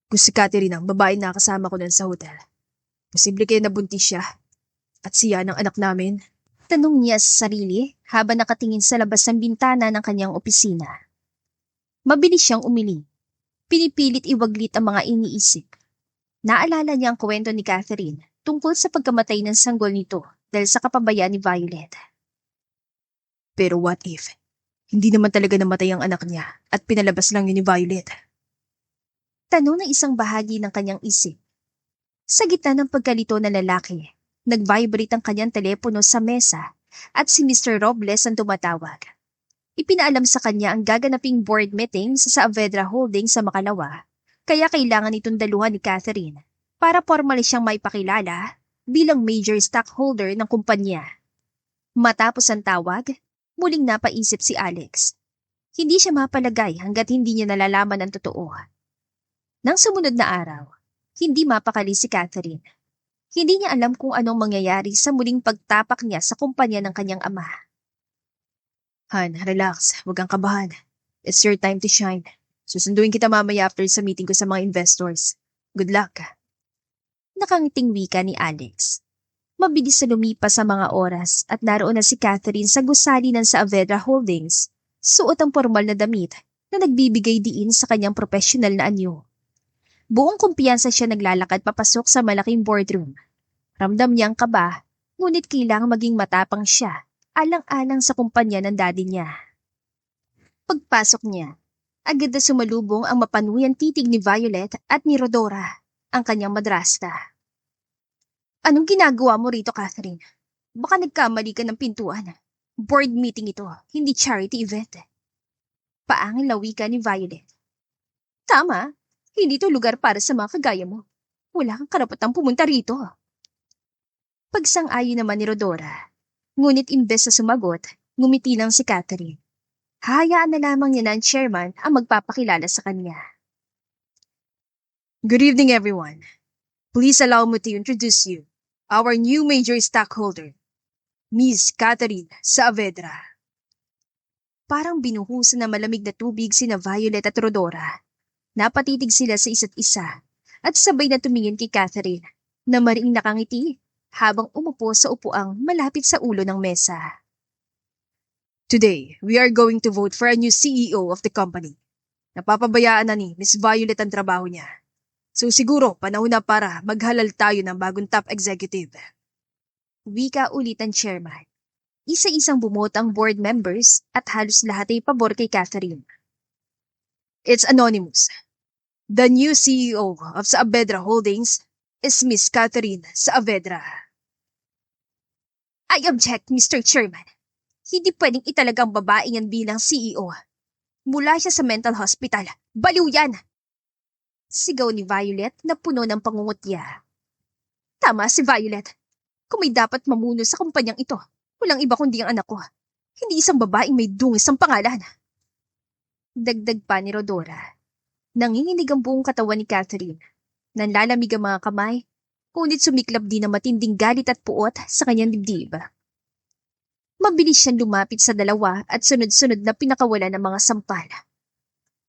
S1: Kung si Catherine ang babae na kasama ko nun sa hotel, posible kaya nabuntis siya at siya ng anak namin. Tanong niya sa sarili habang nakatingin sa labas ng bintana ng kanyang opisina. Mabilis siyang umili. Pinipilit iwaglit ang mga iniisip. Naalala niya ang kwento ni Catherine tungkol sa pagkamatay ng sanggol nito dahil sa kapabayaan ni Violet. Pero what if, hindi naman talaga namatay ang anak niya at pinalabas lang yun ni Violet? Tanong ng isang bahagi ng kanyang isip. Sa gitna ng pagkalito ng lalaki, nag-vibrate ang kanyang telepono sa mesa at si Mr. Robles ang tumatawag. Ipinaalam sa kanya ang gaganaping board meeting sa Saavedra Holdings sa Makalawa, kaya kailangan itong daluhan ni Catherine para formal siyang maipakilala bilang major stockholder ng kumpanya. Matapos ang tawag, muling napaisip si Alex. Hindi siya mapalagay hanggat hindi niya nalalaman ang totoo. Nang sumunod na araw, hindi mapakali si Catherine. Hindi niya alam kung anong mangyayari sa muling pagtapak niya sa kumpanya ng kanyang ama. Han, relax. Huwag kang kabahan. It's your time to shine. Susunduin kita mamaya after sa meeting ko sa mga investors. Good luck. Nakangiting wika ni Alex. Mabilis na lumipas sa mga oras at naroon na si Catherine sa gusali ng Saavedra Holdings. Suot ang formal na damit na nagbibigay diin sa kanyang professional na anyo. Buong kumpiyansa siya naglalakad papasok sa malaking boardroom. Ramdam niya ang kaba, ngunit kailangang maging matapang siya. Alang-alang sa kumpanya ng daddy niya. Pagpasok niya, agad na sumalubong ang mapanuyang titig ni Violet at ni Rodora, ang kanyang madrasta. Anong ginagawa mo rito, Catherine? Baka nagkamali ka ng pintuan. Board meeting ito, hindi charity event. Paangin na wika ni Violet. Tama, hindi to lugar para sa mga kagaya mo. Wala kang karapatang pumunta rito. Pagsang-ayon naman ni Rodora. Ngunit imbes na sumagot, ngumiti lang si Catherine. Hayaan na lamang niya na ang chairman ang magpapakilala sa kanya. Good evening, everyone. Please allow me to introduce you, our new major stockholder, Miss Catherine Saavedra. Parang binuhusan na malamig na tubig sina Violet at Rodora. Napatitig sila sa isa't isa at sabay na tumingin kay Catherine na mariing nakangiti habang umupo sa upuang malapit sa ulo ng mesa. Today, we are going to vote for a new CEO of the company. Napapabayaan na ni Miss Violet ang trabaho niya. So siguro panahon na para maghalal tayo ng bagong top executive. Wika ulit ang chairman. Isa-isang bumoto ang board members at halos lahat ay pabor kay Catherine. It's anonymous. The new CEO of Saavedra Holdings is Miss Catherine Saavedra. I object, Mr. Chairman. Hindi pwedeng italagang babae yan bilang CEO. Mula siya sa mental hospital. Baliw yan! Sigaw ni Violet na puno ng pangungutya. Tama si Violet. Kung may dapat mamuno sa kumpanyang ito, walang iba kundi ang anak ko. Hindi isang babaeng may dungis ang pangalan. Dagdag pa ni Rodora. Nanginginig ang buong katawan ni Catherine. Nanlalamig ang mga kamay, ngunit sumiklab din ang matinding galit at puot sa kanyang dibdib. Mabilis siyang lumapit sa dalawa at sunod-sunod na pinakawalan ng mga sampal.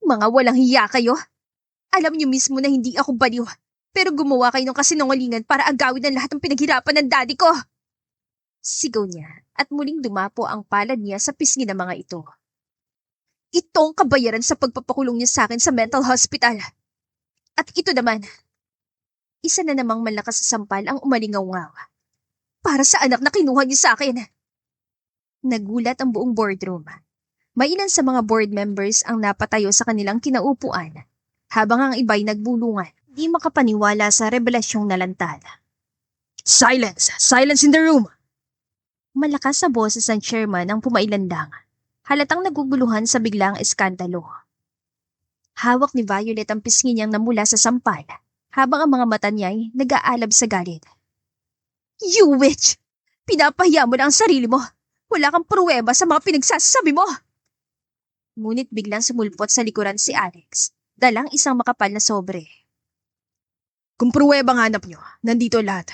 S1: Mga walang hiya kayo! Alam niyo mismo na hindi ako baliw, pero gumawa kayo ng kasinungalingan para agawin ang lahat ng pinaghirapan ng daddy ko! Sigaw niya at muling dumapo ang palad niya sa pisngi ng mga ito. Ito ang kabayaran sa pagpapakulong niya sa akin sa mental hospital. At ito naman, isa na namang malakas sa sampal ang umalingaw-ngaw. Para sa anak na kinuha niyo sa akin. Nagulat ang buong boardroom. May ilan sa mga board members ang napatayo sa kanilang kinaupuan, habang ang iba'y nagbulungan, di makapaniwala sa revelasyong nalantad. Silence! Silence in the room! Malakas sa boses ng chairman ang pumailandang. Halatang naguguluhan sa biglang eskandalo. Hawak ni Violet ang pisngi niyang namula sa sampal, habang ang mga mata niya'y nag-aalab sa galit. You witch! Pinapahiya mo na ang sarili mo! Wala kang pruweba sa mga pinagsasabi mo! Ngunit biglang sumulpot sa likuran si Alex, dalang isang makapal na sobre. Kung pruweba ang hanap niyo, nandito lahat.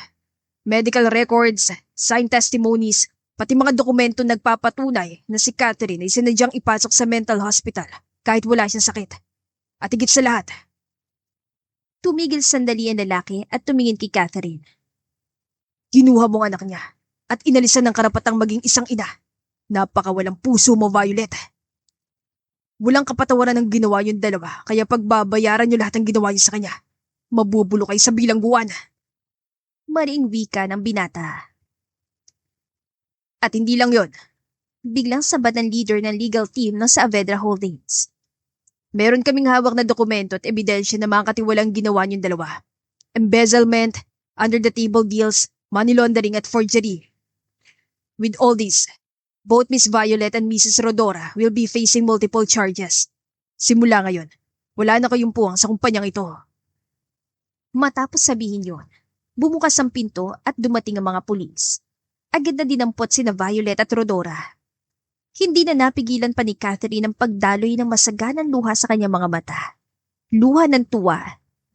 S1: Medical records, signed testimonies, pati mga dokumento nagpapatunay na si Catherine ay sinadyang ipasok sa mental hospital kahit wala siyang sakit. At higit sa lahat. Tumigil sandali ang lalaki at tumingin kay Catherine. Kinuha mo ang anak niya.
S2: at inalisan ng karapatang maging isang ina. Napakawalang puso mo, Violet. Walang kapatawaran ng ginawa yung dalawa, kaya pagbabayaran niyo lahat ng ginawa niyo sa kanya. Mabubulo kayo sa bilangguan.
S1: Mariing wika ng binata.
S2: At hindi lang yon.
S1: Biglang sabat ng leader ng legal team ng Saavedra Holdings.
S2: Meron kaming hawak na dokumento at ebidensya na mga katiwalang ginawa niyong dalawa. Embezzlement, under-the-table deals, money laundering at forgery. With all this, both Miss Violet and Mrs. Rodora will be facing multiple charges. Simula ngayon, wala na kayong puwang sa kumpanyang ito.
S1: Matapos sabihin yon, bumukas ang pinto at dumating ang mga pulis. Agad na dinampot sina Violet at Rodora. Hindi na napigilan pa ni Catherine ang pagdaloy ng masaganang luha sa kanyang mga mata. Luha ng tuwa,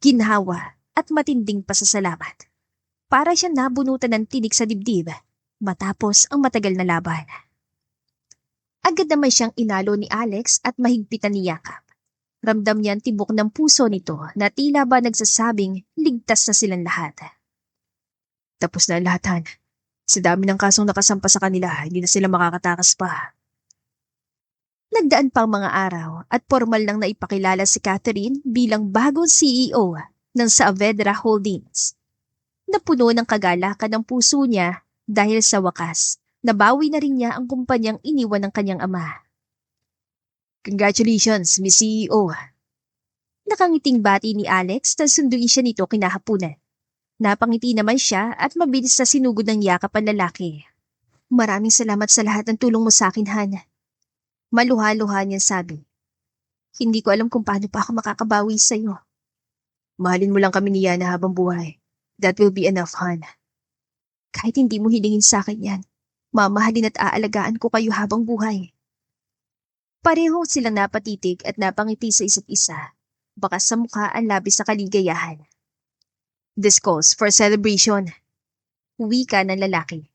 S1: ginhawa at matinding pasasalamat. Para siya nabunutan ng tinik sa dibdib matapos ang matagal na laban. Agad naman siyang inalo ni Alex at mahigpitan ni Yakap. Ramdam niya ang tibok ng puso nito na tila ba nagsasabing ligtas na silang lahat.
S2: Tapos na ang lahat, Han. Sa dami ng kasong nakasampa sa kanila, hindi na sila makakatakas pa.
S1: Nagdaan pang mga araw at formal nang naipakilala si Catherine bilang bagong CEO ng Saavedra Holdings. Napuno ng kagalakan ng puso niya dahil sa wakas, nabawi na rin niya ang kumpanyang iniwan ng kanyang ama.
S2: Congratulations, Miss CEO.
S1: Nakangiting bati ni Alex na sunduin siya nito kinahapunan. Napangiti naman siya at mabilis na sinugod ng yakap ang lalaki. Maraming salamat sa lahat ng tulong mo sa akin, Han. Maluha-luha niya sabi. Hindi ko alam kung paano pa ako makakabawi sa iyo.
S2: Mahalin mo lang kami ni Yana habang buhay. That will be enough, Han.
S1: Kahit hindi mo hilingin sa akin yan, mamahalin at aalagaan ko kayo habang buhay. Pareho silang napatitig at napangiti sa isa't isa. Bakas sa mukha ang labis na kaligayahan.
S2: This calls for celebration.
S1: Wika ng lalaki.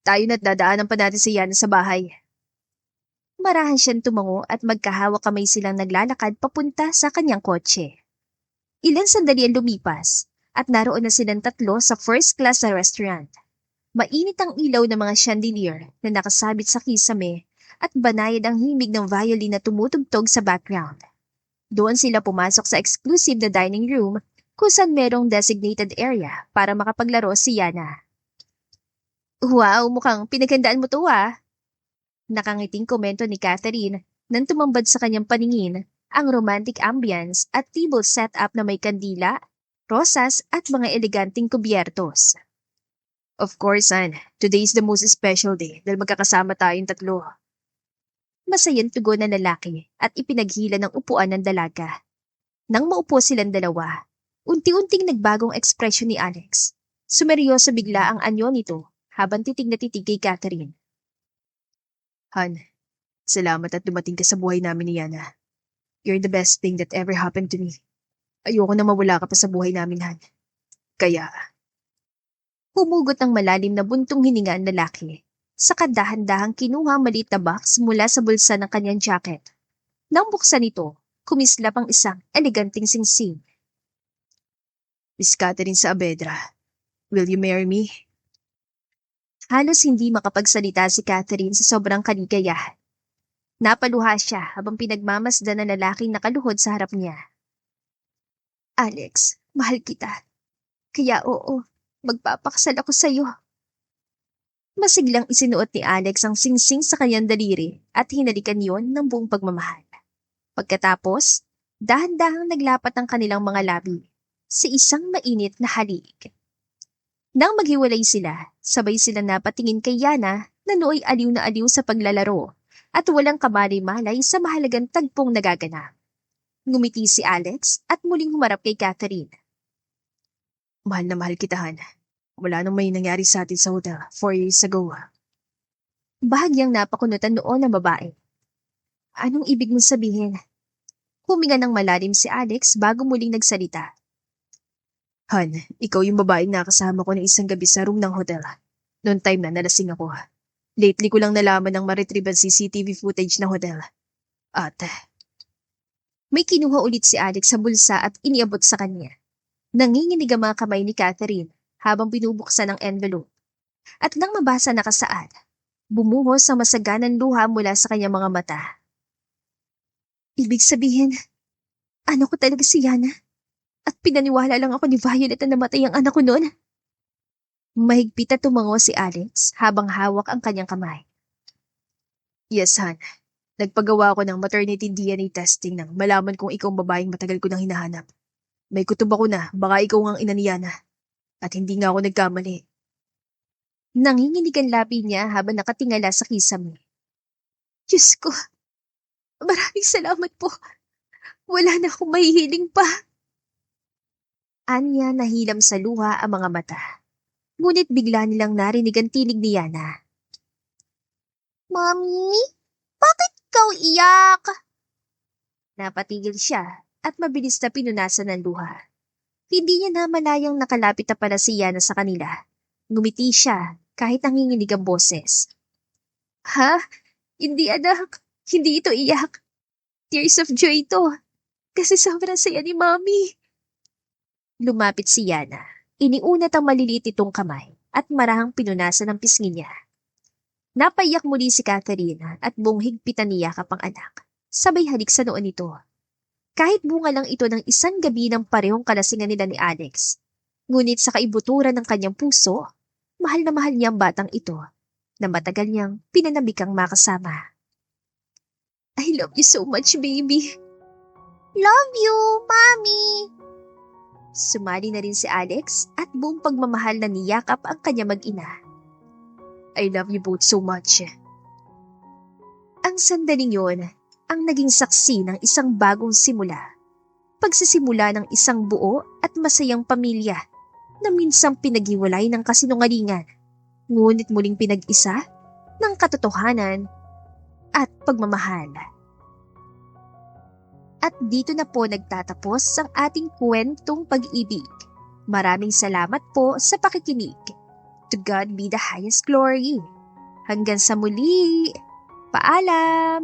S2: Tayo na't dadaanan pa natin si Yana sa bahay.
S1: Marahan siyang tumango at magkahawak kamay silang naglalakad papunta sa kanyang kotse. Ilan sandali ang lumipas at naroon na silang tatlo sa first class na restaurant. Mainit ang ilaw ng mga chandelier na nakasabit sa kisame at banayad ang himig ng violin na tumutugtog sa background. Doon sila pumasok sa exclusive na dining room kung saan merong designated area para makapaglaro si Yana. Wow, mukhang pinaghandaan mo to ah. Nakangiting komento ni Catherine nang tumambad sa kanyang paningin ang romantic ambience at table setup na may kandila, rosas at mga eleganteng kubyertos.
S2: Of course, Anne. Today is the most special day dahil magkakasama tayong tatlo.
S1: Masayang tugon ng lalaki at ipinaghila ng upuan ng dalaga. Nang maupo silang dalawa, unti-unting nagbagong ekspresyon ni Alex. Sumeryoso bigla ang anyo nito habang titig na titig kay Catherine.
S2: Han, salamat at dumating ka sa buhay namin ni Yana. You're the best thing that ever happened to me. Ayoko na mawala ka pa sa buhay namin, Han. Kaya...
S1: Humugot ng malalim na buntong hininga ang lalaki. Saka dahan-dahang kinuha maliit na box mula sa bulsa ng kanyang jacket. Nang buksan ito, kumislap ang isang eleganteng singsing.
S2: Miss Catherine Saavedra, will you marry me?
S1: Halos hindi makapagsalita si Catherine sa sobrang kaligayahan. Napaluha siya habang pinagmamasdan ng lalaking nakaluhod sa harap niya. Alex, mahal kita. Kaya oo, magpapakasal ako sa iyo. Masiglang isinuot ni Alex ang singsing sa kanyang daliri at hinalikan yon ng buong pagmamahal. Pagkatapos, dahan-dahang naglapat ang kanilang mga labi sa isang mainit na halik. Nang maghiwalay sila, sabay sila napatingin kay Yana na nooy aliw na aliw sa paglalaro at walang kamalay-malay sa mahalagang tagpong nagaganap. Ngumiti si Alex at muling humarap kay Catherine.
S2: Mahal na mahal kita, Han. Wala nang may nangyari sa atin sa hotel 4 years ago.
S1: Bahagyang napakunutan noon ng babae. Anong ibig mong sabihin? Huminga ng malalim si Alex bago muling nagsalita.
S2: Han, ikaw yung babaeng nakasama ko ng isang gabi sa room ng hotel. Noong time na nalasing ako. Lately ko lang nalaman ng ma-retrieve ang CCTV footage ng hotel. At...
S1: May kinuha ulit si Alex sa bulsa at iniabot sa kanya. Nanginginig ang mga kamay ni Catherine habang binubuksan ang envelope. At nang mabasa na kasaad, bumuhos ang masaganang luha mula sa kanyang mga mata. Ibig sabihin, ano ko talaga si Yana? At pinaniwala lang ako ni Violet na namatay ang anak ko noon. Mahigpit at tumango si Alex habang hawak ang kanyang kamay.
S2: Yes, Han. Nagpagawa ako ng maternity DNA testing nang malaman kong ikaw ang babaeng matagal ko nang hinahanap. May kutob ako na baka ikaw ang ina ni Yana. At hindi nga ako nagkamali.
S1: Nanginginig ang labi niya habang nakatingala sa kisame. Diyos ko, maraming salamat po. Wala na akong mahihiling pa. Anya nahilam sa luha ang mga mata. Ngunit bigla nilang narinig ang tinig ni Yana. Mommy, bakit ikaw iyak? Napatigil siya at mabilis na pinunasan ng luha. Hindi niya namalayang nakalapit na pala si Yana sa kanila. Ngumiti siya kahit nanginginig ang boses. Ha? Hindi anak. Hindi ito iyak. Tears of joy ito. Kasi sobrang saya ni Mommy. Lumapit si Yana. Iniunat ang maliliit itong kamay at marahang pinunasan ang pisngi niya. Napaiyak muli si Catherine at buong higpitan niya kapang anak. Sabay halik sa noon nito. Kahit bunga lang ito ng isang gabi ng parehong kalasingan nila ni Alex. Ngunit sa kaibuturan ng kanyang puso, mahal na mahal niya ang batang ito na matagal niyang pinanabikang makasama. I love you so much, baby. Love you, Mommy. Sumali na rin si Alex at buong pagmamahal na niyakap ang kanya mag-ina.
S2: I love you both so much.
S1: Ang sandaling yon ang naging saksi ng isang bagong simula. Pagsisimula ng isang buo at masayang pamilya na minsang pinaghiwalay ng kasinungalingan, ngunit muling pinag-isa ng katotohanan at pagmamahal. At dito na po nagtatapos ang ating kwentong pag-ibig. Maraming salamat po sa pakikinig. To God be the highest glory. Hanggang sa muli. Paalam!